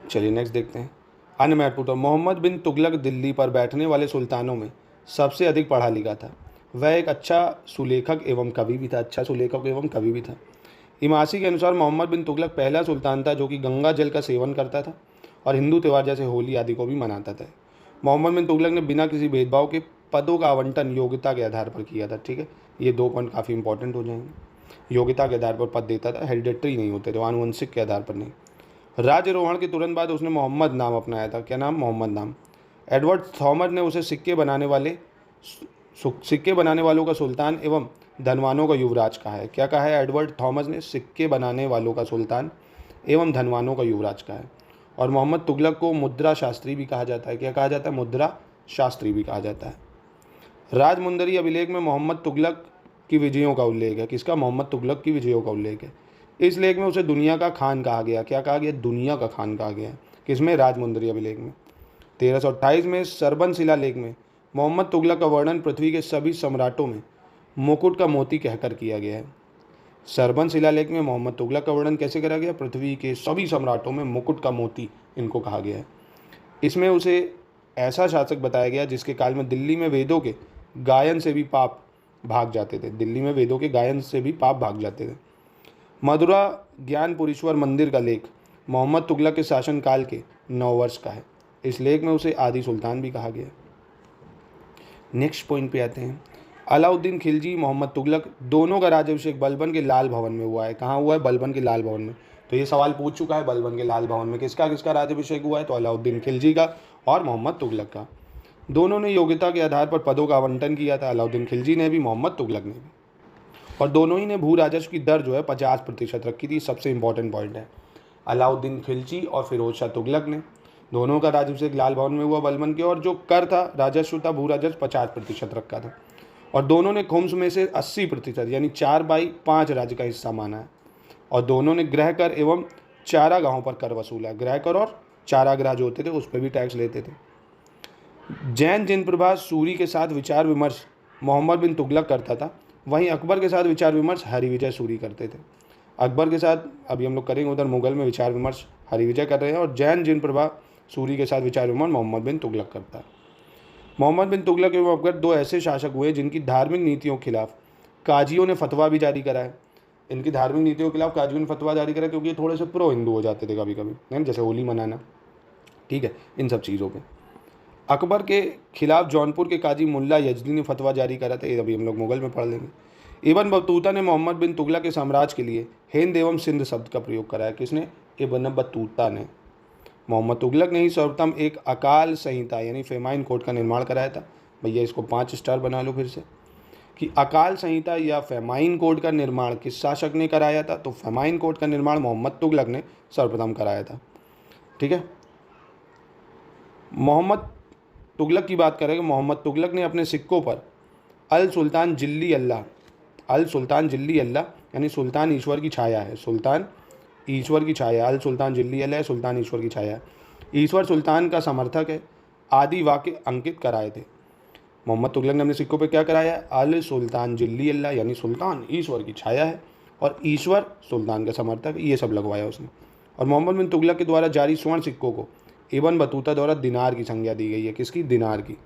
चलिए नेक्स्ट देखते हैं। अन्य महत्वपूर्ण। मोहम्मद बिन तुगलक दिल्ली पर बैठने वाले सुल्तानों में सबसे अधिक पढ़ा लिखा था। वह एक अच्छा सुलेखक एवं कवि भी था, अच्छा सुलेखक एवं कवि भी था। इमासी के अनुसार मोहम्मद बिन तुगलक पहला सुल्तान था जो कि गंगा जल का सेवन करता था और हिंदू त्यौहार जैसे होली आदि को भी मनाता था। मोहम्मद बिन तुगलक ने बिना किसी भेदभाव के पदों का आवंटन योग्यता के आधार पर किया था। ठीक है, ये 2 पॉइंट काफ़ी इंपॉर्टेंट हो जाएंगे। योग्यता के आधार पर पद देता था, हेरिडेटरी नहीं होते थे, आनुवंशिक के आधार पर नहीं। राज्यरोहण के तुरंत बाद उसने मोहम्मद नाम अपनाया था। क्या नाम? मोहम्मद नाम। एडवर्ड थॉमस ने उसे सिक्के बनाने वालों का सुल्तान एवं धनवानों का युवराज कहा है। क्या कहा है? एडवर्ड थॉमस ने सिक्के बनाने वालों का सुल्तान एवं धनवानों का युवराज कहा है। और मोहम्मद तुगलक को मुद्रा शास्त्री भी कहा जाता है। क्या कहा जाता है? मुद्रा शास्त्री भी कहा जाता है। राजमुंदरी अभिलेख में मोहम्मद तुगलक की विजयों का उल्लेख है। किसका? मोहम्मद तुगलक की विजयों का उल्लेख है। इस लेख में उसे दुनिया का खान कहा गया। क्या कहा गया? दुनिया का खान कहा गया। किसमें? राजमुंदरी अभिलेख में। 1328 में सरबन शिला लेख में मोहम्मद तुगलक का वर्णन पृथ्वी के सभी सम्राटों में मुकुट का मोती कहकर किया गया है। सरबन शिलालेख में मोहम्मद तुगलक का वर्णन कैसे करा गया? पृथ्वी के सभी सम्राटों में मुकुट का मोती इनको कहा गया है। इसमें उसे ऐसा शासक बताया गया जिसके काल में दिल्ली में वेदों के गायन से भी पाप भाग जाते थे। दिल्ली में वेदों के गायन से भी पाप भाग जाते थे। मधुरा ज्ञानपुरीश्वर मंदिर का लेख मोहम्मद तुगलक के शासनकाल के 9 वर्ष का है। इस लेख में उसे आदि सुल्तान भी कहा गया। नेक्स्ट पॉइंट पे आते हैं। अलाउद्दीन खिलजी, मोहम्मद तुगलक दोनों का राज्याभिषेक बलबन के लाल भवन में हुआ है। कहाँ हुआ है? बलबन के लाल भवन में। तो ये सवाल पूछ चुका है, बलबन के लाल भवन में किसका किसका राज्याभिषेक हुआ है? तो अलाउद्दीन खिलजी का और मोहम्मद तुगलक का। दोनों ने योग्यता के आधार पर पदों का आवंटन किया था, अलाउद्दीन खिलजी ने भी, मोहम्मद तुगलक ने भी। और दोनों ही ने भू राजस्व की दर जो है 50% रखी थी। सबसे इंपॉर्टेंट पॉइंट है, अलाउद्दीन खिलजी और फिरोज शाह तुगलक ने दोनों का राज्याभिषेक लाल भवन में हुआ बलबन के, और जो कर था, राजस्व था, भू राजस्व 50% रखा था। और दोनों ने खुम्स में से 80% यानी 4/5 राज्य का हिस्सा माना है। और दोनों ने गृह कर एवं चारागाहों पर कर वसूला। गृह कर और चारागाह जो होते थे उस पर भी टैक्स लेते थे। जैन जिन प्रभा सूरी के साथ विचार विमर्श मोहम्मद बिन तुगलक करता था, वहीं अकबर के साथ विचार विमर्श हरिविजय सूरी करते थे। अकबर के साथ अभी हम लोग करेंगे, उधर मुगल में विचार विमर्श हरिविजय कर रहे हैं, और जैन जिन प्रभा सूरी के साथ विचार विमर्श मोहम्मद बिन तुगलक करता है। मोहम्मद बिन तुगलक एवं अकबर 2 ऐसे शासक हुए जिनकी धार्मिक नीतियों के खिलाफ काजियों ने फतवा भी जारी करा है। इनकी धार्मिक नीतियों के खिलाफ काजी ने फतवा जारी करा क्योंकि ये थोड़े से प्रो हिंदू हो जाते थे कभी कभी, नहीं, जैसे होली मनाना, ठीक है, इन सब चीज़ों पे। अकबर के खिलाफ जौनपुर के काजी मुल्ला यजदी ने फतवा जारी करा था, ये अभी हम लोग मुगल में पढ़ लेंगे। इब्न बतूता ने मोहम्मद बिन तुगलक के साम्राज्य के लिए हिंद एवं सिंध शब्द का प्रयोग कराया। किसने? इब्न बतूता ने। मोहम्मद तुगलक ने ही सर्वप्रथम एक अकाल संहिता यानी फेमाइन कोड का निर्माण कराया था। भैया इसको 5 स्टार बना लो फिर से, कि अकाल संहिता या फेमाइन कोड का निर्माण किस शासक ने कराया था? तो फेमाइन कोड का निर्माण मोहम्मद तुगलक ने सर्वप्रथम कराया था, ठीक है। मोहम्मद तुगलक की बात करेंगे। मोहम्मद तुगलक ने अपने सिक्कों पर अल सुल्तान जिल्ली अल्लाह यानी सुल्तान ईश्वर की छाया है, सुल्तान ईश्वर की छाया, अल सुल्तान जिल्ली अल्लाह, सुल्तान ईश्वर की छाया, ईश्वर सुल्तान का समर्थक है, आदि वाक्य अंकित कराए थे। मोहम्मद तुगलक ने अपने सिक्कों पर क्या कराया? अल सुल्तान जिल्ली अल्लाह यानी सुल्तान ईश्वर की छाया है और ईश्वर सुल्तान का समर्थक, ये सब लगवाया उसने। और मोहम्मद बिन तुगलक के द्वारा जारी स्वर्ण सिक्कों को इब्न बतूता द्वारा दिनार की संज्ञा दी गई है। किसकी? दिनार की।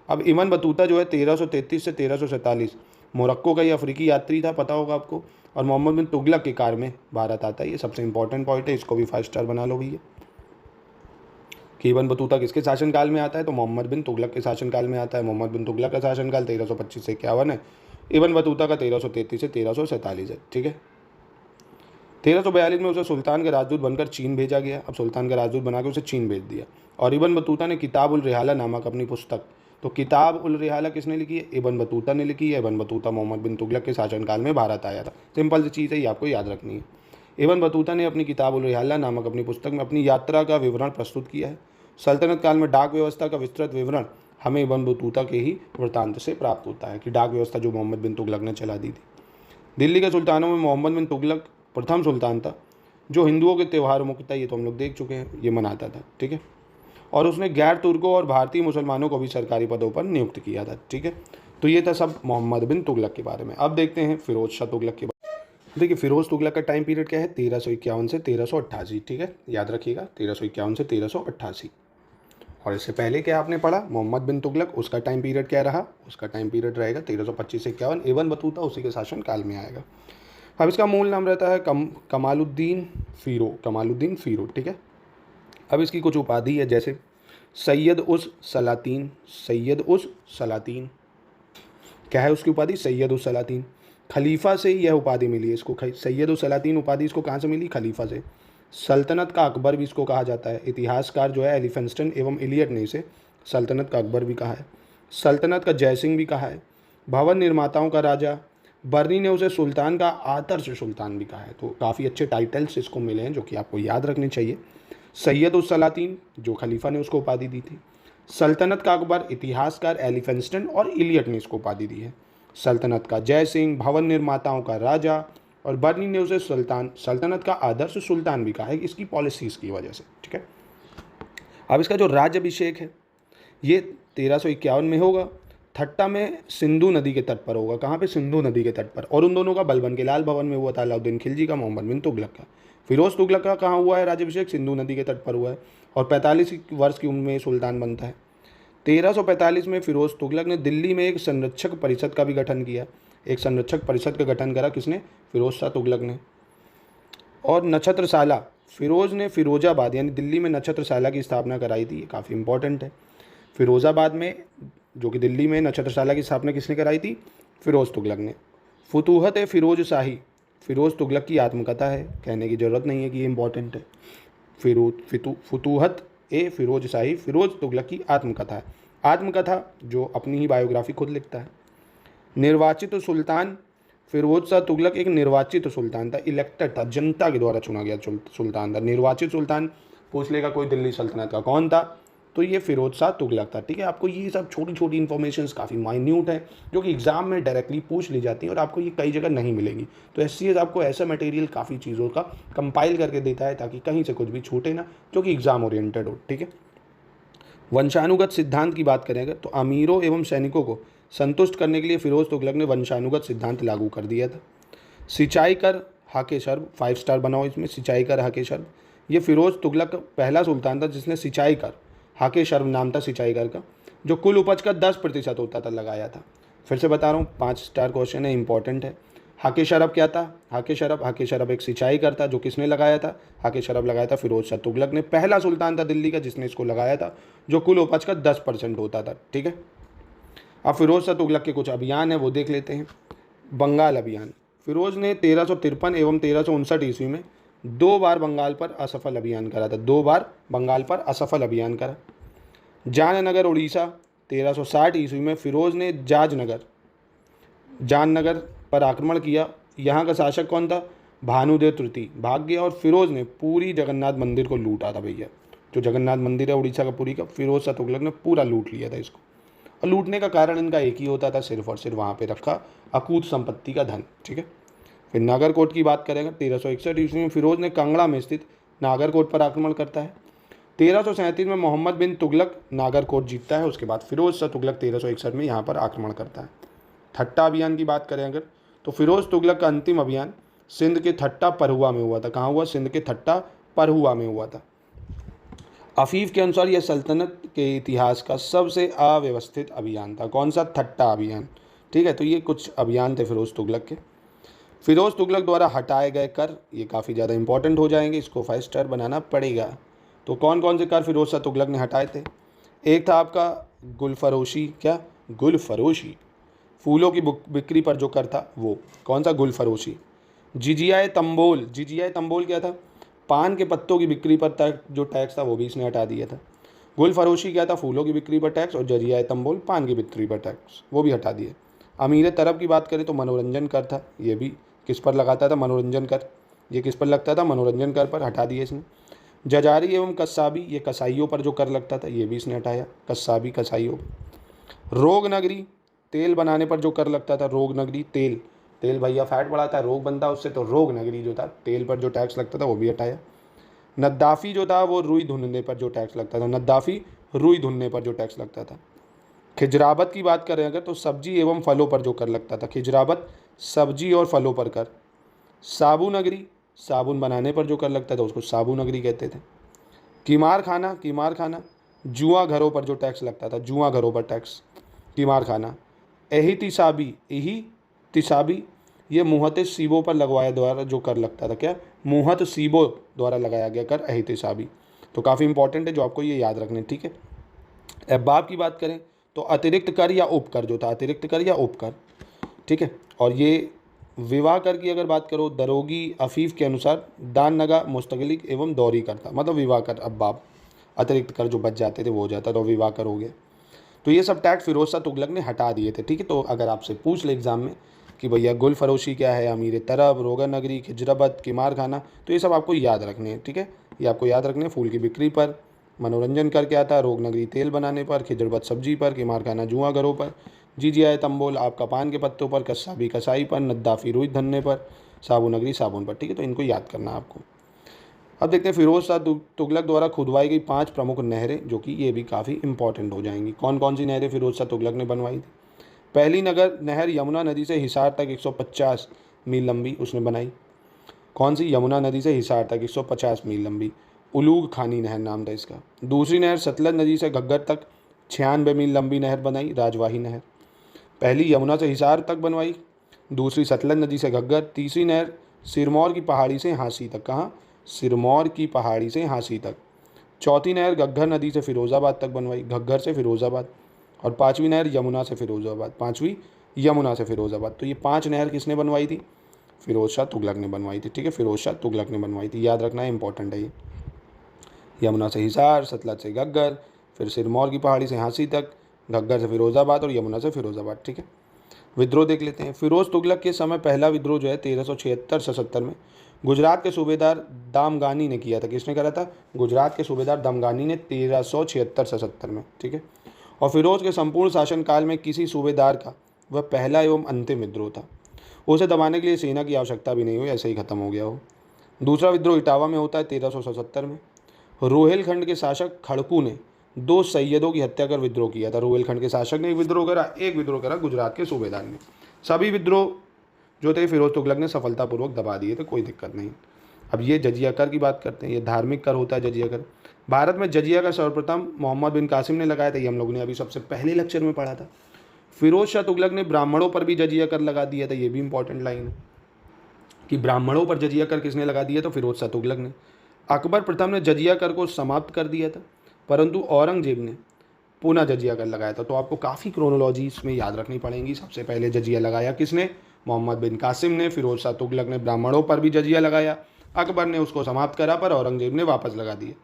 अब इब्न बतूता जो है 1333 से 1347 मोरक्को का ये अफ्रीकी यात्री था, पता होगा आपको, और मोहम्मद बिन तुगलक के कार में भारत आता है। ये सबसे इंपॉर्टेंट पॉइंट है, इसको भी 5 स्टार बना लो भैया। कि इब्न बतूता किसके शासनकाल में आता है? तो मोहम्मद बिन तुगलक के शासनकाल में आता है। मोहम्मद बिन तुगलक का शासनकाल 1325 से 51 है, इब्न बतूता का 1333 से 1347 है, ठीक है। 1342 में उसे सुल्तान का राजदूत बनकर चीन भेजा गया। अब सुल्तान का राजदूत बनाकर उसे चीन भेज दिया। और इब्न बतूता ने किताब उल रिहाला नामक अपनी पुस्तक, तो किताब उल रिहाला किसने लिखी है? इब्न बतूता ने लिखी है। इब्न बतूता मोहम्मद बिन तुगलक के शासनकाल में भारत आया था। सिंपल सी चीज़ है, ये आपको याद रखनी है। इब्न बतूता ने अपनी किताब उल रिहाला नामक अपनी पुस्तक में अपनी यात्रा का विवरण प्रस्तुत किया है। सल्तनत काल में डाक व्यवस्था का विस्तृत विवरण हमें इब्न बतूता के ही वृत्तांत से प्राप्त होता है, कि डाक व्यवस्था जो मोहम्मद बिन तुगलक ने चला दी थी। दिल्ली के सुल्तानों में मोहम्मद बिन तुगलक प्रथम सुल्तान था जो हिंदुओं के त्यौहार मुख्यतः, ये तो हम लोग देख चुके हैं, ये मनाता था, ठीक है। और उसने गैर तुर्कों और भारतीय मुसलमानों को भी सरकारी पदों पर नियुक्त किया था, ठीक है। तो ये था सब मोहम्मद बिन तुगलक के बारे में। अब देखते हैं फिरोज शाह तुगलक के बारे में। देखिए फिरोज तुगलक का टाइम पीरियड क्या है? 1351 से 1388, ठीक है, याद रखिएगा, 1351 से 1388। और इससे पहले क्या आपने पढ़ा? मोहम्मद बिन तुगलक, उसका टाइम पीरियड क्या रहा? उसका टाइम पीरियड रहेगा 1325 से 51। इब्न बतूता उसी के शासन काल में आएगा। अब इसका मूल नाम रहता है कमालुद्दीन फ़ीरो, ठीक है। अब इसकी कुछ उपाधि है, जैसे सैयद उस सलातीन, क्या है उसकी उपाधि? सैयद उस सलातीन। खलीफा से यह उपाधि मिली है इसको। सैयद उस सलातीन उपाधि इसको कहाँ से मिली? खलीफा से। सल्तनत का अकबर भी इसको कहा जाता है। इतिहासकार जो है एलिफेंस्टन एवं इलियट ने इसे सल्तनत का अकबर भी कहा है, सल्तनत का जयसिंह भी कहा है, भवन निर्माताओं का राजा। बर्नी ने उसे सुल्तान का आदर्श सुल्तान भी कहा है। तो काफ़ी अच्छे टाइटल्स इसको मिले हैं जो कि आपको याद रखने चाहिए। सैयद उस सलातीन जो खलीफा ने उसको उपाधि दी थी। सल्तनत का अकबर इतिहासकार एलिफेंस्टन और इलियट ने इसको उपाधि दी है। सल्तनत का जयसिंह, भवन निर्माताओं का राजा, और बर्नी ने उसे सल्तनत का आदर्श सुल्तान भी कहा है इसकी पॉलिसीज़ की वजह से, ठीक है। अब इसका जो राज्याभिषेक है ये 1351 में होगा। थट्टा में सिंधु नदी के तट पर होगा। कहाँ पे? सिंधु नदी के तट पर। और उन दोनों का बलबन के लाल भवन में हुआ था, अलाउद्दीन खिलजी का, मोहम्मद बिन तुगलक का। फिरोज तुगलक का कहाँ हुआ है राज्याभिषेक? सिंधु नदी के तट पर हुआ है। और 45 वर्ष की उम्र में सुल्तान बनता है। 1345 में फिरोज तुगलक ने दिल्ली में एक संरक्षक परिषद का भी गठन किया। एक संरक्षक परिषद का गठन करा किसने? फिरोज शाह तुगलक ने। और नक्षत्रशाला, फिरोज ने फिरोजाबाद यानी दिल्ली में नक्षत्रशाला की स्थापना कराई थी। ये काफ़ी इंपॉर्टेंट है। फिरोजाबाद में जो कि दिल्ली में नक्षत्रशाला की स्थापना किसने कराई थी? फिरोज तुगलक ने। फुतूहत फिरोज शाही फिरोज तुगलक की आत्मकथा है, कहने की ज़रूरत नहीं है कि ये इंपॉर्टेंट है। फुतूहत फिरोज शाही फिरोज तुगलक की आत्मकथा है। आत्मकथा जो अपनी ही बायोग्राफी खुद लिखता है। निर्वाचित सुल्तान, फिरोज शाह तुगलक एक निर्वाचित सुल्तान था, इलेक्टेड था, जनता के द्वारा चुना गया सुल्तान था। निर्वाचित सुल्तान पूछ लेगा कोई दिल्ली सल्तनत का कौन था, तो ये फिरोज शाह तुगलक था, ठीक है। आपको ये सब छोटी छोटी इन्फॉर्मेशंस काफ़ी माइन्यूट है जो कि एग्जाम में डायरेक्टली पूछ ली जाती हैं और आपको ये कई जगह नहीं मिलेंगी। तो एससीएस आपको ऐसा मटेरियल काफ़ी चीज़ों का कंपाइल करके देता है ताकि कहीं से कुछ भी छूटे ना, जो कि एग्जाम ओरिएंटेड हो, ठीक है। वंशानुगत सिद्धांत की बात करें अगर, तो अमीरों एवं सैनिकों को संतुष्ट करने के लिए फिरोज तुगलक ने वंशानुगत सिद्धांत लागू कर दिया था। सिंचाई कर हाके शर्ब, 5 स्टार बनाओ इसमें, सिंचाई कर हाके शर्ब। ये फिरोज तुगलक पहला सुल्तान था जिसने सिंचाई कर, हाके शर्ब नाम था सिंचाई कर का, जो कुल उपज का 10% होता था, लगाया था। फिर से बता रहा हूँ, 5 स्टार क्वेश्चन है, इंपॉर्टेंट है। हाके शरब क्या था? हाके शरब एक सिंचाई कर था। जो किसने लगाया था? हाके शरब लगाया था फिरोज शाह तुगलक ने। पहला सुल्तान था दिल्ली का जिसने इसको लगाया था, जो कुल उपज का 10% होता था। ठीक है, अब फिरोज शाह तुगलक के कुछ अभियान है वो देख लेते हैं। बंगाल अभियान। फिरोज ने 1353 एवं 1359 ईस्वी में 2 बार बंगाल पर असफल अभियान करा था। 2 बार बंगाल पर असफल अभियान करा। जाननगर उड़ीसा। 1360 ईस्वी में फिरोज ने जाननगर पर आक्रमण किया। यहाँ का शासक कौन था? भानुदेव तृतीय भाग गया और फिरोज ने पूरी जगन्नाथ मंदिर को लूटा था। भैया जो जगन्नाथ मंदिर है उड़ीसा का पुरी का, फिरोज शाह तुगलक ने पूरा लूट लिया था इसको। और लूटने का कारण इनका एक ही होता था, सिर्फ और सिर्फ वहाँ पे रखा अकूत संपत्ति का धन। ठीक है, फिर नागरकोट की बात करेंगे। 1361 ईस्वी में फिरोज ने कांगड़ा में स्थित नागरकोट पर आक्रमण करता है। 1337 में मोहम्मद बिन तुगलक नागरकोट जीतता है। उसके बाद फिरोज शाह तुगलक 1361 में यहाँ पर आक्रमण करता है। ठट्टा अभियान की बात करें अगर, तो फिरोज तुगलक का अंतिम अभियान सिंध के ठट्टा परहुआ में हुआ था। कहाँ हुआ? सिंध के ठट्टा परहुआ में हुआ था। अफीफ के अनुसार यह सल्तनत के इतिहास का सबसे अव्यवस्थित अभियान था। कौन सा? ठट्टा अभियान। ठीक है, तो ये कुछ अभियान थे फिरोज तुगलक के। फिरोज तुगलक द्वारा हटाए गए कर, ये काफ़ी ज़्यादा इंपॉर्टेंट हो जाएंगे, इसको 5 स्टार बनाना पड़ेगा। तो कौन कौन से कर फिरोज शाह तुगलक ने हटाए थे? एक था आपका गुलफरोशी। क्या? गुलफरोशी। फूलों की बिक्री पर जो कर था वो। कौन सा? गुलफरोशी। जिजियाए तंबोल। जिजियाए तंबोल क्या था? पान के पत्तों की बिक्री पर जो टैक्स था वो भी इसने हटा दिया था। गुलफरोशी क्या था? फूलों की बिक्री पर टैक्स। और जजियाए तंबोल पान की बिक्री पर टैक्स, वो भी हटा दिए। अमीर तरफ की बात करें तो मनोरंजन कर था, ये भी किस पर लगाता था? मनोरंजन कर। ये किस पर लगता था? मनोरंजन कर पर, हटा दिए इसने। जजारी एवं कस्साबी, ये कसाईयों पर जो कर लगता था ये भी इसने हटाया। कस्साबी कसाईयों। रोग नगरी, तेल बनाने पर जो कर लगता था। रोग नगरी, तेल भैया फैट बढ़ाता है, रोग बनता है उससे, तो रोग नगरी जो था तेल पर जो टैक्स लगता था वो भी हटाया। नद्दाफी जो था वो रुई धुनने पर जो टैक्स लगता था। नद्दाफी रुई धुनने पर जो टैक्स लगता था। खिजराबत की बात करें अगर, तो सब्जी एवं फलों पर जो कर लगता था। खिजराबत सब्जी और फलों पर कर। साबु नगरी, साबुन बनाने पर जो कर लगता था उसको साबु नगरी कहते थे। कीमार खाना जुआ घरों पर जो टैक्स लगता था, जुआ घरों पर टैक्स, कीमार खाना। तिसाबी, ये मुहत सीबों पर लगवाया द्वारा जो कर लगता था। क्या? मुहत सीबों द्वारा लगाया गया कर एहतिसाबी। तो काफ़ी इंपॉर्टेंट है, जो आपको ये याद रखने। ठीक है, अहबाब की बात करें तो अतिरिक्त कर या उपकर जो था, अतिरिक्त कर या उपकर। ठीक है, और ये विवाह कर की अगर बात करो, दरोगी अफीफ के अनुसार दान नगा मुस्तगलिक एवं दौरी करता, मतलब विवाह कर अहबाब, अतिरिक्त कर जो बच जाते थे वो हो जाता, तो विवाह कर हो गया। तो ये सब टैक्स फिरोज शाह तुगलक ने हटा दिए थे। ठीक है, तो अगर आपसे पूछ ले एग्जाम में कि भैया गुल फरोशी क्या है, अमीर तरब, रोगन नगरी, खिजरबत, किमार खाना, तो ये सब आपको याद रखने हैं। ठीक है, ये आपको याद रखने हैं। फूल की बिक्री पर, मनोरंजन कर क्या था? रोग नगरी तेल बनाने पर, खिजरबत सब्जी पर, किमार खाना जुआ घरों पर, जिजियाए तंबोल आपका पान के पत्तों पर, कस्साबी कसाई पर, नद्दाफी रुई धन्ने पर, साबु नगरी साबुन पर। ठीक है, तो इनको याद करना है आपको। अब देखते हैं फिरोज शाह तुगलक द्वारा खुदवाई गई 5 प्रमुख नहरें, जो कि ये भी काफ़ी इंपॉर्टेंट हो जाएंगी। कौन कौन सी नहरें फिरोज शाह तुगलक ने बनवाई थी? पहली नहर यमुना नदी से हिसार तक 150 मील लंबी उसने बनाई। कौन सी? यमुना नदी से हिसार तक 150 मील लंबी, उलूग खानी नहर नाम था इसका। दूसरी नहर सतलज नदी से घग्गर तक 96 मील लंबी नहर बनाई, राजवाही नहर। पहली यमुना से हिसार तक बनवाई, दूसरी सतलज नदी से घग्गर, तीसरी नहर सिरमौर की पहाड़ी से हाँसी तक। कहाँ? सिरमौर की पहाड़ी से हाँसी तक। चौथी नहर घग्गर नदी से फिरोज़ाबाद तक बनवाई, घग्गर से फिरोज़ाबाद। और पाँचवीं नहर यमुना से फिरोज़ाबाद, पाँचवीं यमुना से फिरोज़ाबाद। तो ये 5 नहर किसने बनवाई थी? फिरोज शाह तुगलक ने बनवाई थी। ठीक है, फिरोज शाह तुगलक ने बनवाई थी, याद रखना है, इंपॉर्टेंट है ये। यमुना से हिसार, सतलज से घग्गर, फिर सिरमौर की पहाड़ी से हाँसी तक, घग्गर से फिरोज़ाबाद और यमुना से फिरोज़ाबाद। ठीक है, विद्रोह देख लेते हैं। फिरोज तुगलक के समय पहला विद्रोह जो है 1376-77 में गुजरात के सूबेदार दामगानी ने किया था। किसने करा था? गुजरात के सूबेदार दामगानी ने 1376-77 में। ठीक है, और फिरोज के संपूर्ण शासनकाल में किसी सूबेदार का वह पहला एवं अंतिम विद्रोह था। उसे दबाने के लिए सेना की आवश्यकता भी नहीं हुई, ऐसे ही खत्म हो गया हो। दूसरा विद्रोह इटावा में होता है 1377 में। रोहेलखंड के शासक खड़कू ने 2 सैयदों की हत्या कर विद्रोह किया था। रोहेलखंड के शासक ने एक विद्रोह करा गुजरात के सूबेदार ने। सभी विद्रोह जो थे फिरोज तुगलक ने सफलतापूर्वक दबा दिए थे, कोई दिक्कत नहीं। अब ये जजिया कर की बात करते हैं। ये धार्मिक कर होता है जजिया कर। भारत में जजिया कर सर्वप्रथम मोहम्मद बिन कासिम ने लगाया था, ये हम लोगों ने अभी सबसे पहले लेक्चर में पढ़ा था। फिरोज शाह तुगलक ने ब्राह्मणों पर भी जजिया कर लगा दिया था, ये भी इंपॉर्टेंट लाइन है कि ब्राह्मणों पर जजिया कर किसने लगा दिया, तो फिरोज शाह तुगलक ने। अकबर प्रथम ने जजिया कर को समाप्त कर दिया था, परंतु औरंगजेब ने पुनः जजिया कर लगाया था। तो आपको काफ़ी क्रोनोलॉजी इसमें याद रखनी पड़ेगी। सबसे पहले जजिया लगाया किसने, मोहम्मद बिन कासिम ने। फिरोज शाह तुगलक ने ब्राह्मणों पर भी जजिया लगाया, अकबर ने उसको समाप्त करा पर औरंगजेब ने वापस लगा दिया।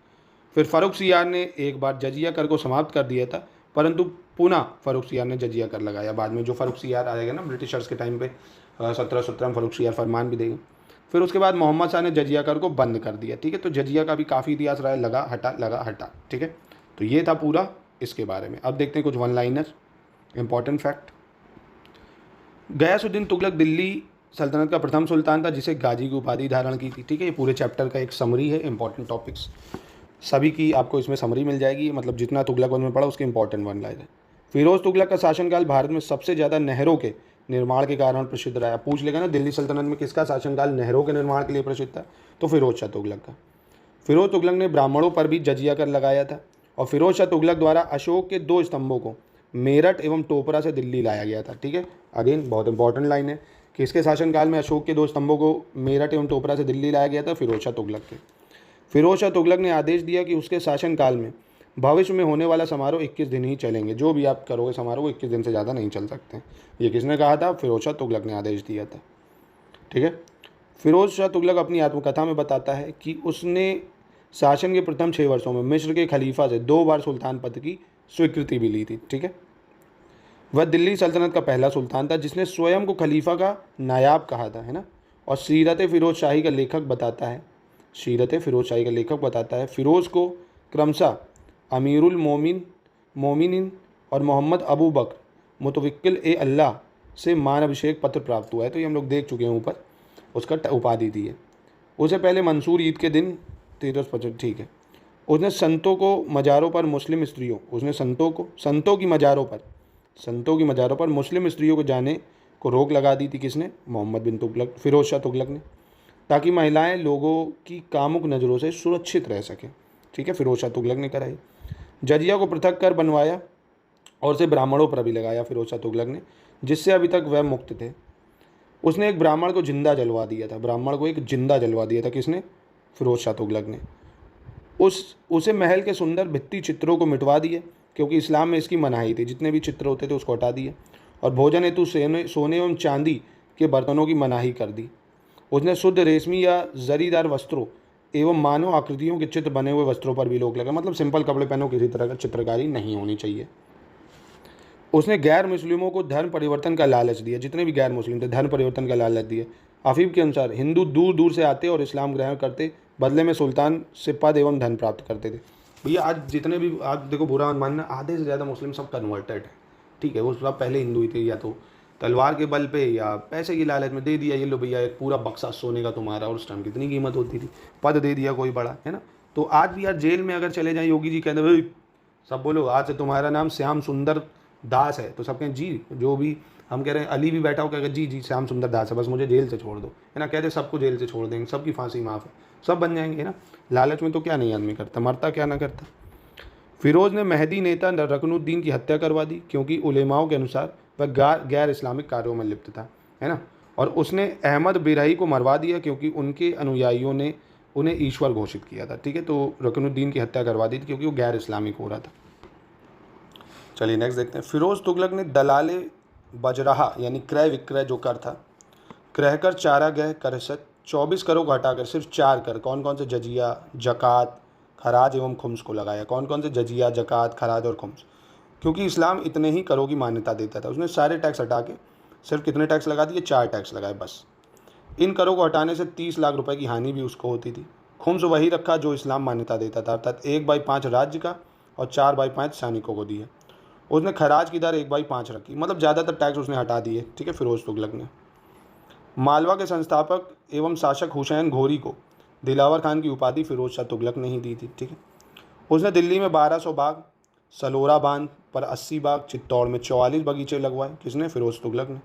फिर फ़र्रुखसियार ने एक बार जजिया कर को समाप्त कर दिया था, परंतु पुनः फ़र्रुखसियार ने जजिया कर लगाया। बाद में जो फ़र्रुखसियार आएगा ना ब्रिटिशर्स के टाइम पे 1717 में फ़र्रुखसियार फरमान भी देगा। फिर उसके बाद मोहम्मद शाह ने जजिया कर को बंद कर दिया। ठीक है, तो जजिया का भी काफ़ी इतिहास रहा है, लगा हटा। ठीक है, तो ये था पूरा इसके बारे में। अब देखते हैं कुछ one liner important fact. Ghiyasuddin Tughlaq Delhi सल्तनत का प्रथम सुल्तान था जिसे गाजी की उपाधि धारण की थी। ठीक है, ये पूरे चैप्टर का एक समरी है, इंपॉर्टेंट टॉपिक्स सभी की आपको इसमें समरी मिल जाएगी। मतलब जितना तुगलक वंश में पढ़ा उसके इंपॉर्टेंट वन लाइन है। फिरोज तुगलक का शासनकाल भारत में सबसे ज़्यादा नहरों के निर्माण के कारण प्रसिद्ध रहा। पूछ लेगा ना दिल्ली सल्तनत में किसका शासनकाल नहरों के निर्माण के लिए प्रसिद्ध था, तो फिरोज शाह तुगलक का। फिरोज तुगलक ने ब्राह्मणों पर भी जजिया कर लगाया था और फिरोज शाह तुगलक द्वारा अशोक के 2 स्तंभों को मेरठ एवं टोपरा से दिल्ली लाया गया था। ठीक है, अगेन बहुत इंपॉर्टेंट लाइन है कि इसके शासनकाल में अशोक के 2 स्तंभों को मेरठ एवं टोपरा से दिल्ली लाया गया था, फिरोज शाह तुगलक के। फिरोज शाह तुगलक ने आदेश दिया कि उसके शासनकाल में भविष्य में होने वाला समारोह 21 दिन ही चलेंगे। जो भी आप करोगे समारोह 21 दिन से ज़्यादा नहीं चल सकते। ये किसने कहा था, फिरोज शाह तुगलक ने आदेश दिया था। ठीक है, फिरोज शाह तुगलक अपनी आत्मकथा में बताता है कि उसने शासन के प्रथम 6 वर्षों में मिस्र के खलीफा से 2 बार सुल्तान पद की स्वीकृति भी ली थी। ठीक है, वह दिल्ली सल्तनत का पहला सुल्तान था जिसने स्वयं को खलीफा का नायाब कहा था, है ना। और सीरत फिरोज शाही का लेखक बताता है, फिरोज को क्रमशः अमीरुल मोमिनीन और मोहम्मद अबू बकर मुतवक्किल ए अल्लाह से मान अभिषेक पत्र प्राप्त हुआ है। तो ये हम लोग देख चुके हैं ऊपर, उसका उपाधि दी है। उसे पहले मंसूर ईद के दिन 1350। ठीक है, उसने संतों को मज़ारों पर मुस्लिम स्त्रियों संतों की मज़ारों पर मुस्लिम स्त्रियों को जाने को रोक लगा दी थी। किसने, मोहम्मद बिन तुगलक, फिरोज शाह तुगलक ने, ताकि महिलाएं लोगों की कामुक नज़रों से सुरक्षित रह सकें। ठीक है, फिरोज शाह तुगलक ने कराई। जजिया को पृथक कर बनवाया और उसे ब्राह्मणों पर भी लगाया फिरोज शाह तुगलक ने, जिससे अभी तक वह मुक्त थे। उसने एक ब्राह्मण को जिंदा जलवा दिया था। किसने, फिरोज शाह तुगलक ने। उसे महल के सुंदर भित्ति चित्रों को मिटवा दिया क्योंकि इस्लाम में इसकी मनाही थी। जितने भी चित्र होते थे उसको हटा दिए। और भोजन हेतु सोने एवं चांदी के बर्तनों की मनाही कर दी। उसने शुद्ध रेशमी या जरीदार वस्त्रों एवं मानव आकृतियों के चित्र बने हुए वस्त्रों पर भी रोक लगा। मतलब सिंपल कपड़े पहनो, किसी तरह का चित्रकारी नहीं होनी चाहिए। उसने गैर मुस्लिमों को धर्म परिवर्तन का लालच दिया। जितने भी गैर मुस्लिम थे धर्म परिवर्तन का लालच दिया। अफीफ के अनुसार हिंदू दूर दूर से आते और इस्लाम ग्रहण करते, बदले में सुल्तान से पद एवं धन प्राप्त करते थे। भैया आज जितने भी आप देखो, बुरा मानना, आधे से ज़्यादा मुस्लिम सब कन्वर्टेड है। ठीक है, वो सब पहले हिंदू ही थे, या तो तलवार के बल पे या पैसे की लालच में दे दिया, ये लो भैया एक पूरा बक्सा सोने का तुम्हारा। और उस टाइम कितनी कीमत होती थी, पद दे दिया कोई बड़ा, है ना। तो आज भी यार जेल में अगर चले जाएं, योगी जी कहते भाई सब बोलो आज से तुम्हारा नाम श्याम सुंदर दास है, तो सब कहें जी। जो भी हम कह रहे हैं, अली भी बैठा हो कहेगा जी श्याम सुंदर दास है, बस मुझे जेल से छोड़ दो, है ना। कहते सबको जेल से छोड़ देंगे, सबकी फांसी माफ़ है, सब बन जाएंगे, है ना। लालच में तो क्या नहीं आदमी करता, मरता क्या ना करता। फिरोज ने महदी नेता रकनुद्दीन की हत्या करवा दी क्योंकि उलेमाओं के अनुसार वह गैर इस्लामिक कार्यों में लिप्त था, है ना। और उसने अहमद बिरही को मरवा दिया क्योंकि उनके अनुयायियों ने उन्हें ईश्वर घोषित किया था। ठीक है, तो रकनुद्दीन की हत्या करवा दी थी क्योंकि वो गैर इस्लामिक हो रहा था। चलिए नेक्स्ट देखते हैं। फिरोज तुगलक ने दलाले बजराहा यानी क्रय विक्रय जो कर था, क्रयकर, चारागाह, करसत 24 करों को हटाकर सिर्फ 4 कर, कौन कौन से, जजिया, जक़ात, खराज एवं खुम्स को लगाया। कौन कौन से, जजिया, जक़ात, खराज और खुम्स। क्योंकि इस्लाम इतने ही करों की मान्यता देता था, उसने सारे टैक्स हटा के सिर्फ कितने टैक्स लगा दिए, 4 टैक्स लगाए बस। इन करों को हटाने से 30 लाख रुपए की हानि भी उसको होती थी। खुम्स वही रखा जो इस्लाम मान्यता देता था, अर्थात 1/5 राज्य का और 4/5 सैनिकों को दिया। उसने खराज की दर 1/5 रखी, मतलब ज़्यादातर टैक्स उसने हटा दिए। ठीक है, फिरोज तुगलक ने। मालवा के संस्थापक एवं शासक हुसैन घोरी को दिलावर खान की उपाधि फिरोज शाह तुगलक ने ही दी थी। ठीक है, उसने दिल्ली में 1200 बाग, सलोरा बांध पर 80 बाग, चित्तौड़ में 44 बगीचे लगवाए। किसने, फिरोज तुगलक ने।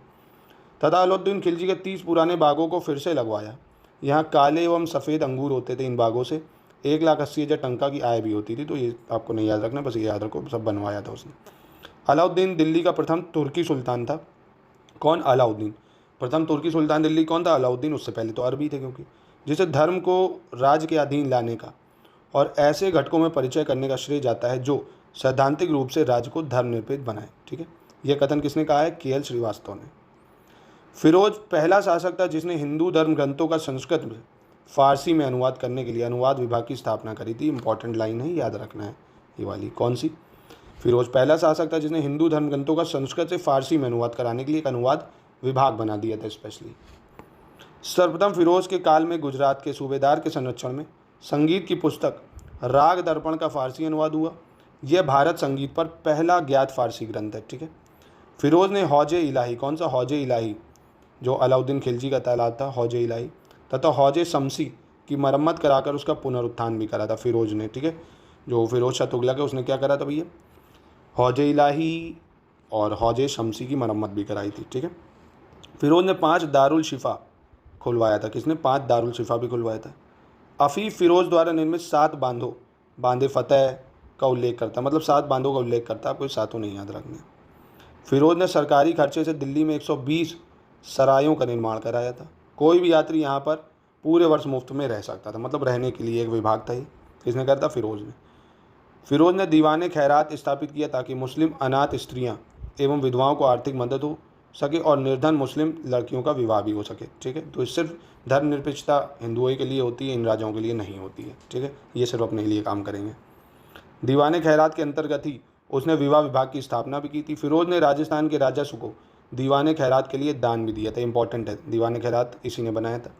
तथा अलाउद्दीन खिलजी के 30 पुराने बागों को फिर से लगवाया। यहाँ काले एवं सफ़ेद अंगूर होते थे। इन बागों से 1,80,000 टंका की आय भी होती थी। तो ये आपको नहीं याद रखना, बस ये याद रखो, सब बनवाया था उसने। अलाउद्दीन दिल्ली का प्रथम तुर्की सुल्तान था। कौन? अलाउद्दीन। प्रथम तुर्की सुल्तान दिल्ली कौन था? अलाउद्दीन। उससे पहले तो अरबी थे, क्योंकि जिसे धर्म को राज्य के अधीन लाने का और ऐसे घटकों में परिचय करने का श्रेय जाता है जो सैद्धांतिक रूप से राज्य को धर्मनिरपेक्ष बनाए। ठीक है, यह कथन किसने कहा है? के एल श्रीवास्तव ने। फिरोज पहला शासक था जिसने हिंदू धर्म ग्रंथों का संस्कृत में फारसी में अनुवाद करने के लिए अनुवाद विभाग की स्थापना करी थी। इंपॉर्टेंट लाइन है, याद रखना है ये वाली। कौन सी? फिरोज पहला शासक था जिसने हिंदू धर्म ग्रंथों का संस्कृत से फारसी में अनुवाद कराने के लिए एक अनुवाद विभाग बना दिया था स्पेशली। सर्वप्रथम फिरोज के काल में गुजरात के सूबेदार के संरक्षण में संगीत की पुस्तक राग दर्पण का फारसी अनुवाद हुआ। यह भारत संगीत पर पहला ज्ञात फारसी ग्रंथ है। ठीक है, फिरोज ने हौजे इलाही, कौन सा? हौजे इलाही, जो अलाउद्दीन खिलजी का तालाब था, हौजे इलाही, तथा हौजे शमसी की मरम्मत कराकर उसका पुनरुत्थान भी करा था फिरोज ने। ठीक है, जो फिरोज शाह तुगलक है उसने क्या करा था भैया? हौजे इलाही और हौजे शमसी की मरम्मत भी कराई थी। ठीक है, फिरोज ने 5 दारुल शिफा खुलवाया था। किसने? 5 दारुल शिफा भी खुलवाया था। अफीफ फिरोज द्वारा निर्मित 7 बांधों, बांधे फतेह का उल्लेख करता, मतलब 7 बांधों का उल्लेख करता है, आपको 7 नहीं याद रखने। फिरोज ने सरकारी खर्चे से दिल्ली में 120 सरायों का निर्माण कराया था। कोई भी यात्री यहाँ पर पूरे वर्ष मुफ्त में रह सकता था, मतलब रहने के लिए एक विभाग था ये। किसने करा था? फिरोज ने। फिरोज ने दीवाने खैरात स्थापित किया ताकि मुस्लिम अनाथ स्त्रियाँ एवं विधवाओं को आर्थिक मदद हो सके और निर्धन मुस्लिम लड़कियों का विवाह भी हो सके। ठीक है, तो सिर्फ धर्मनिरपेक्षता हिंदुओं के लिए होती है, इन राजाओं के लिए नहीं होती है। ठीक है, ये सिर्फ अपने लिए काम करेंगे। दीवाने खैरात के अंतर्गत ही उसने विवाह विभाग की स्थापना भी की थी। फिरोज ने राजस्थान के राजस्व को दीवाने खैरात के लिए दान भी दिया था। इंपॉर्टेंट है, दीवाने खैरात इसी ने बनाया था।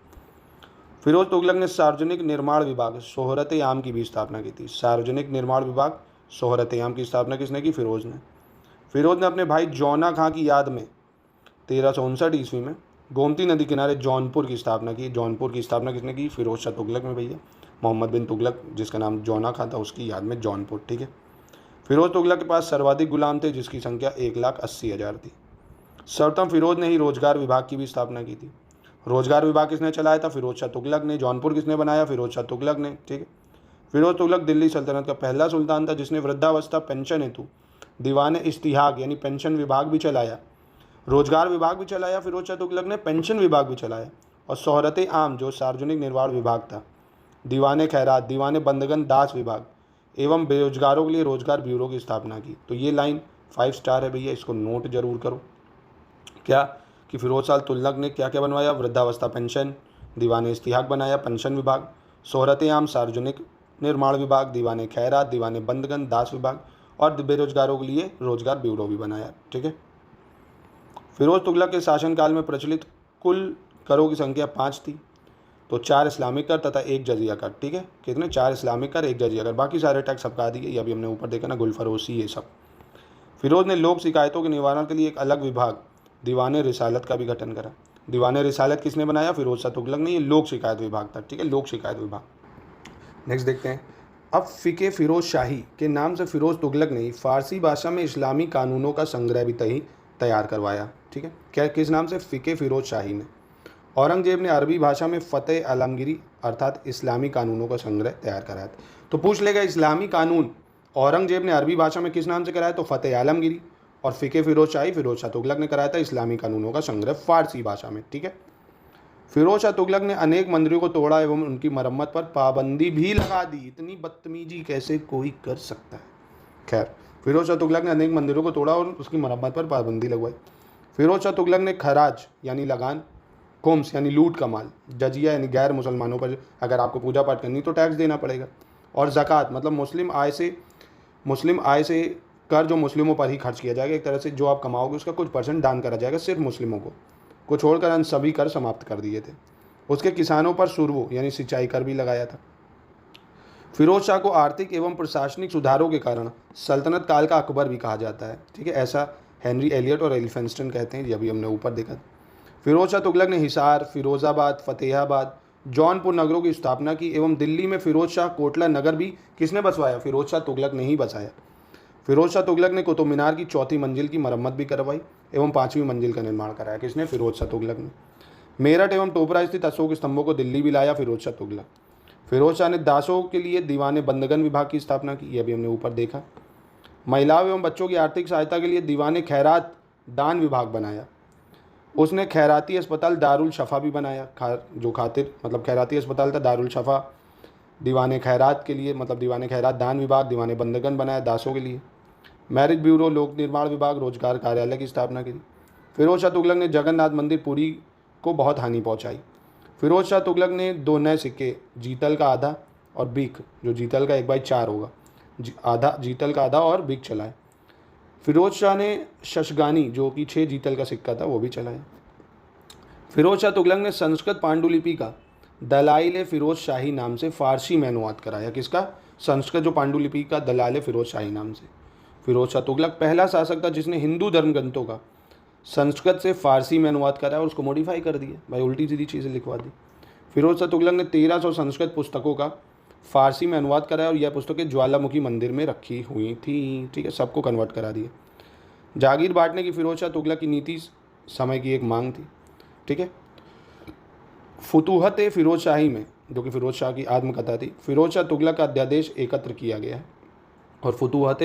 फिरोज तुगलक ने सार्वजनिक निर्माण विभाग शोहरत आम की भी स्थापना की थी। सार्वजनिक निर्माण विभाग शोहरत आम की स्थापना किसने की? फिरोज ने। फिरोज ने अपने भाई जौना खां की याद में 1359 ईस्वी में गोमती नदी किनारे जौनपुर की स्थापना की। जौनपुर की स्थापना किसने की? फिरोज शाह तुगलक में भैया। मोहम्मद बिन तुगलक, जिसका नाम जौना खां था, उसकी याद में जौनपुर। ठीक है, फिरोज तुगलक के पास सर्वाधिक गुलाम थे जिसकी संख्या 1,80,000 थी। सर्वप्रथम फिरोज ने ही रोजगार विभाग की भी स्थापना की थी। रोजगार विभाग किसने चलाया था? फिरोज शाह तुगलक ने। जौनपुर किसने बनाया? फिरोज शाह तुगलक ने। ठीक है, फिरोज तुगलक दिल्ली सल्तनत का पहला सुल्तान था जिसने वृद्धावस्था पेंशन हेतु दीवान इस्तिहाक यानी पेंशन विभाग भी चलाया, रोजगार विभाग भी चलाया फिरोज शाह तुगलक ने, पेंशन विभाग भी चलाया, और शोहरत आम जो सार्वजनिक निर्माण विभाग था, दीवाने खैरात, दीवाने बंदगन दास विभाग एवं बेरोजगारों के लिए रोजगार ब्यूरो की स्थापना की। तो ये लाइन 5 स्टार है भैया, इसको नोट जरूर करो। क्या कि फिरोज शाह तुगलक ने क्या क्या बनवाया? वृद्धावस्था पेंशन, दीवाने इस्तिहाक बनाया, पेंशन विभाग, शोहरत आम सार्वजनिक निर्माण विभाग, दीवाने खैरात, दीवाने बंदगन दास विभाग और बेरोजगारों के लिए रोजगार ब्यूरो भी बनाया। ठीक है, फिरोज तुगलक के शासनकाल में प्रचलित कुल करों की संख्या 5 थी। तो 4 इस्लामिक कर तथा 1 जजिया कर। ठीक है, कितने? 4 इस्लामिक कर, 1 जजिया कर, बाकी सारे टैक्स सबका दिए। ये अभी हमने ऊपर देखा ना, गुलफरोशी, ये सब। फिरोज ने लोक शिकायतों के निवारण के लिए एक अलग विभाग दीवाने रिसालत का भी गठन करा। दीवाने रिसालत किसने बनाया? फिरोज शाह तुगलक ने। ये लोक शिकायत विभाग था। ठीक है, लोक शिकायत विभाग। नेक्स्ट देखते हैं। अब फ़िके फिरोज शाही के नाम से फिरोज तुगलक ने फारसी भाषा में इस्लामी कानूनों का संग्रह भी तैयार करवाया। ठीक है, क्या किस नाम से? फ़िके फिरोज शाही ने। औरंगजेब ने अरबी भाषा में फ़तेह आलमगीरी अर्थात इस्लामी कानूनों का संग्रह तैयार कराया। तो पूछ लेगा इस्लामी कानून औरंगजेब ने अरबी भाषा में किस नाम से कराया? तो फ़तेह आलमगीरी। और फ़िके फिरोज शाही फिरोज शाह तुगलक ने कराया था इस्लामी कानूनों का संग्रह फारसी भाषा में। ठीक है, फिरोज शाह तुगलक ने अनेक मंदिरों को तोड़ा एवं उनकी मरम्मत पर पाबंदी भी लगा दी। इतनी बदतमीजी कैसे कोई कर सकता है? खैर, फिरोज शाह तुगलक ने अनेक मंदिरों को तोड़ा और उसकी मरम्मत पर पाबंदी लगवाई। फिरोज शाह तुगलक ने खराज यानी लगान, खुम्स यानी लूट का माल, जजिया यानी गैर मुसलमानों पर अगर आपको पूजा पाठ करनी तो टैक्स देना पड़ेगा, और ज़कात मतलब मुस्लिम आय से कर जो मुस्लिमों पर ही खर्च किया जाएगा। एक तरह से जो आप कमाओगे उसका कुछ % दान करा जाएगा सिर्फ मुस्लिमों को छोड़कर अन्य सभी कर समाप्त कर दिए थे। उसके किसानों पर सुरवो यानी सिंचाई कर भी लगाया था। फिरोज शाह को आर्थिक एवं प्रशासनिक सुधारों के कारण सल्तनत काल का अकबर भी कहा जाता है। ठीक है, ऐसा हेनरी एलियट और एलिफेंस्टन कहते हैं, ये अभी हमने ऊपर देखा। फिरोज शाह तुगलक ने हिसार, फिरोजाबाद, फतेहाबाद, जौनपुर नगरों की स्थापना की एवं दिल्ली में फिरोज शाह कोटला नगर भी किसने बसवाया? फिरोज शाह तुगलक ने ही बसाया। फिरोज शाह तुगलक ने कुतुब मीनार की 4थी मंजिल की मरम्मत भी करवाई एवं 5वीं मंजिल का निर्माण कराया। किसने? फिरोज शाह तुगलक ने। मेरठ एवं टोपरा स्थित अशोक स्तंभों को दिल्ली भी लाया फिरोज शाह तुगलक। फिरोज शाह ने दासों के लिए दीवाने बंदगन विभाग की स्थापना की, यह भी हमने ऊपर देखा। महिलाओं एवं बच्चों की आर्थिक सहायता के लिए दीवाने खैरात दान विभाग बनाया। उसने खैराती अस्पताल दारुल शफ़ा भी बनाया, जो खातिर मतलब खैराती अस्पताल था दारुल शफ़ा, दीवाने खैरात के लिए मतलब दीवाने खैरात दान विभाग, दीवाने बंदगन बनाया दासों के लिए। मैरिज ब्यूरो, लोक निर्माण विभाग, रोजगार कार्यालय की स्थापना की। फिरोज शाह तुगलक ने जगन्नाथ मंदिर पुरी को बहुत हानि पहुंचाई। फिरोज शाह तुगलक ने 2 नए सिक्के, जीतल का आधा और बिक, जो जीतल का 1/4 होगा, आधा जीतल का आधा और बिक चलाए। फिरोज शाह ने शशगानी, जो कि 6 जीतल का सिक्का था, वो भी चलाया। फिरोज शाह तुगलक ने संस्कृत पांडुलिपि का दलाइल फिरोज शाही नाम से फारसी में अनुवाद कराया। किसका? संस्कृत जो पांडुलिपि का दलाइल फिरोज शाही नाम से। फिरोज शाह तुगलक पहला शासक था जिसने हिंदू धर्म ग्रंथों का संस्कृत से फारसी में अनुवाद कराया और उसको मॉडिफाई कर दिया, भाई उल्टी सीधी चीज़ें लिखवा दी। फिरोज शाह तुगलक ने 1300 संस्कृत पुस्तकों का फारसी में अनुवाद कराया और यह पुस्तकें ज्वालामुखी मंदिर में रखी हुई थी। ठीक है, सबको कन्वर्ट करा दिया। जागीर बांटने की फिरोज शाह तुगलक की नीति समय की एक मांग थी। ठीक है, फुतूहत फिरोज शाही में, जो कि फिरोज शाह की आत्मकथा थी, फिरोज शाह तुगलक का अध्यादेश एकत्र किया गया है और फुतूहत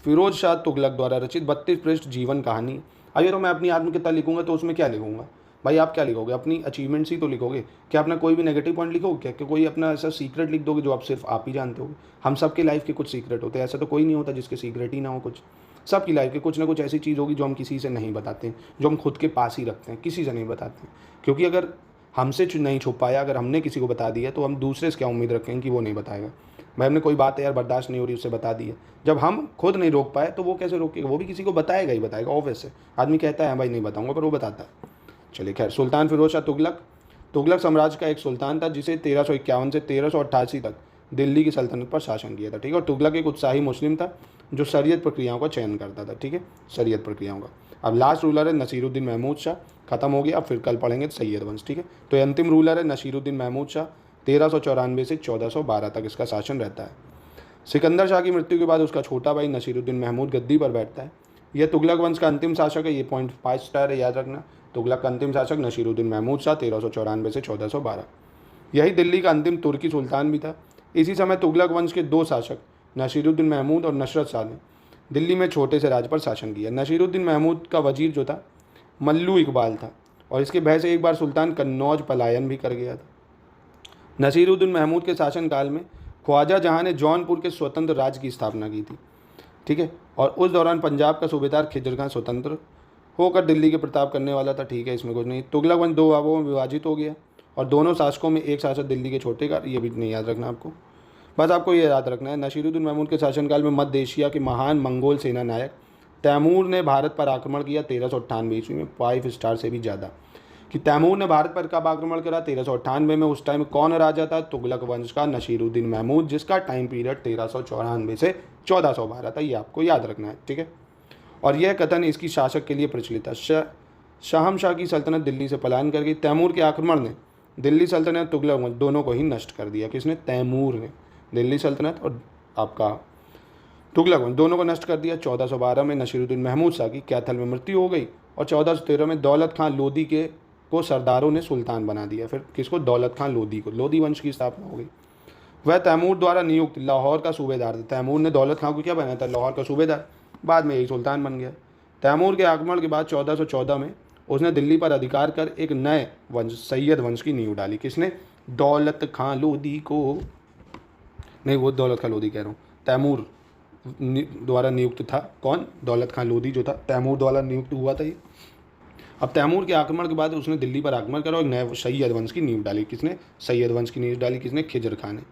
फिरोज शाह तुगलक द्वारा रचित 32 पृष्ठ जीवन कहानी। अगर तो मैं अपनी आत्मकथा लिखूंगा तो उसमें क्या लिखूंगा भाई? आप क्या लिखोगे? अपनी अचीवमेंट्स ही तो लिखोगे। क्या अपना कोई भी नेगेटिव पॉइंट लिखोगे क्या? कि कोई अपना ऐसा सीक्रेट लिख दोगे जो आप सिर्फ आप ही जानते होगे? हम सबके लाइफ के कुछ सीक्रेट होते हैं, ऐसा तो कोई नहीं होता जिसके सीक्रेट ही ना हो कुछ। सबकी लाइफ के कुछ ना कुछ ऐसी चीज़ होगी जो हम किसी से नहीं बताते हैं, जो हम खुद के पास ही रखते हैं, किसी से नहीं बताते हैं। क्योंकि अगर हमसे नहीं छुप पाया, अगर हमने किसी को बता दिया तो हम दूसरे से क्या उम्मीद रखेंगे कि वो नहीं बताएगा? भाई हमने कोई बात है यार बर्दाश्त नहीं हो रही, उससे बता दी है, जब हम खुद नहीं रोक पाए तो वो कैसे रोकेगा? वो भी किसी को बताएगा ही बताएगा, ऑब्वियस है। आदमी कहता है भाई नहीं बताऊंगा, पर वो बताता है। चलिए खैर, सुल्तान फिरोज शाह तुगलक साम्राज्य का एक सुल्तान था जिसे 1351 से 1388 तक दिल्ली की सल्तनत पर शासन किया था। ठीक है, और तुगलक एक उत्साही मुस्लिम था जो शरीयत प्रक्रियाओं का चयन करता था। ठीक है, शरीयत प्रक्रियाओं का। अब लास्ट रूलर है नसीरुद्दीन महमूद शाह, खत्म हो गया। अब फिर कल पढ़ेंगे सैयद वंश। ठीक है, तो ये अंतिम रूलर है नसीरुद्दीन महमूद शाह, 1394 से 1412 तक इसका शासन रहता है। सिकंदर शाह की मृत्यु के बाद उसका छोटा भाई नसीरुद्दीन महमूद गद्दी पर बैठता है। यह तुगलक वंश का अंतिम शासक है। ये पॉइंट 5 स्टार है, याद रखना। तुगलक का अंतिम शासक नसीरुद्दीन महमूद शाह, 1394 से 1412। यही दिल्ली का अंतिम तुर्की सुल्तान भी था। इसी समय तुगलक वंश के 2 शासक नसीरुद्दीन महमूद और नसरत शाह ने दिल्ली में छोटे से राज्य पर शासन किया। नसीरुद्दीन महमूद का वजीर जो था मल्लू इकबाल था और इसके भय से एक बार सुल्तान कन्नौज पलायन भी कर गया था। नसीरुद्दीन महमूद के शासनकाल में ख्वाजा जहाँ ने जौनपुर के स्वतंत्र राज्य की स्थापना की थी। ठीक है, और उस दौरान पंजाब का सूबेदार खिजर खां स्वतंत्र होकर दिल्ली के प्रताप करने वाला था। ठीक है, इसमें कुछ नहीं। तुगलक वंश 2 भागों में विभाजित हो गया और दोनों शासकों में एक शासक दिल्ली के छोटे का, ये भी नहीं याद रखना आपको। बस आपको ये याद रखना है, नसीरुद्दीन महमूद के शासनकाल में मध्य एशिया के महान मंगोल सेना नायक तैमूर ने भारत पर आक्रमण किया 1398 ईस्वी में। 5 स्टार से भी ज़्यादा कि तैमूर ने भारत पर कब आक्रमण करा? 1398 में। उस टाइम कौन राजा था? तुगलक वंश का नसीरुद्दीन महमूद, जिसका टाइम पीरियड 1394 से 1412 था। ये आपको याद रखना है। ठीक है, और यह कथन इसकी शासक के लिए प्रचलित था। शहंशाह की सल्तनत दिल्ली से पलायन कर गई। तैमूर के आक्रमण ने दिल्ली सल्तनत तुगलक वंश दोनों को ही नष्ट कर दिया। किसने? तैमूर ने। दिल्ली सल्तनत और आपका तुगलक वंश दोनों को नष्ट कर दिया। 1412 में नसीरुद्दीन महमूद शाह की कैथल में मृत्यु हो गई और 1413 में दौलत खां लोदी को सरदारों ने सुल्तान बना दिया। फिर किसको? दौलत खां लोदी को। लोदी वंश की स्थापना हो गई। वह तैमूर द्वारा नियुक्त लाहौर का सूबेदार था। तैमूर ने दौलत खां को क्या बनाया था? लाहौर का सूबेदार। बाद में यही सुल्तान बन गया। तैमूर के आक्रमण के बाद 1414 में उसने दिल्ली पर अधिकार कर एक नए वंश सैयद वंश की नींव डाली। किसने? दौलत खां लोदी को। नहीं, वो दौलत खां लोदी कह रहा हूँ, तैमूर द्वारा नियुक्त था। कौन? दौलत खां लोदी जो था तैमूर द्वारा नियुक्त हुआ था ये। अब तैमूर के आक्रमण के बाद उसने दिल्ली पर आक्रमण करा और एक नए सैयद वंश की नींव डाली। किसने? सैयद वंश की नींव डाली। किसने? खिजर खां ने।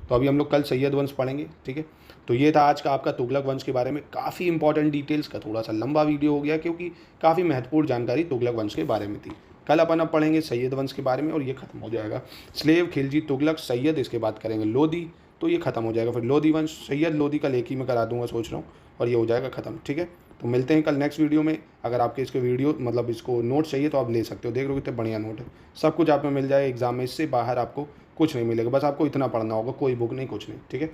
तो अभी हम लोग कल सैयद वंश पढ़ेंगे। ठीक है, तो ये था आज का आपका तुगलक वंश के बारे में। काफ़ी इंपॉर्टेंट डिटेल्स का थोड़ा सा लंबा वीडियो हो गया क्योंकि काफ़ी महत्वपूर्ण जानकारी तुगलक वंश के बारे में थी। कल अपन अब पढ़ेंगे सैयद वंश के बारे में और ये खत्म हो जाएगा। स्लेव, खिलजी, तुगलक, सैयद, इसके बाद करेंगे लोदी, तो ये खत्म हो जाएगा। फिर लोदी वंश, सैयद लोदी का लेखी में करा दूंगा सोच रहा हूँ, और ये हो जाएगा खत्म। ठीक है, तो मिलते हैं कल नेक्स्ट वीडियो में। अगर आपके इसके वीडियो मतलब इसको नोट चाहिए तो आप ले सकते हो। देख लो कितने बढ़िया नोट है, सब कुछ आप में मिल जाएगा एग्जाम में। इससे बाहर आपको कुछ नहीं मिलेगा, बस आपको इतना पढ़ना होगा, कोई बुक नहीं, कुछ नहीं। ठीक है।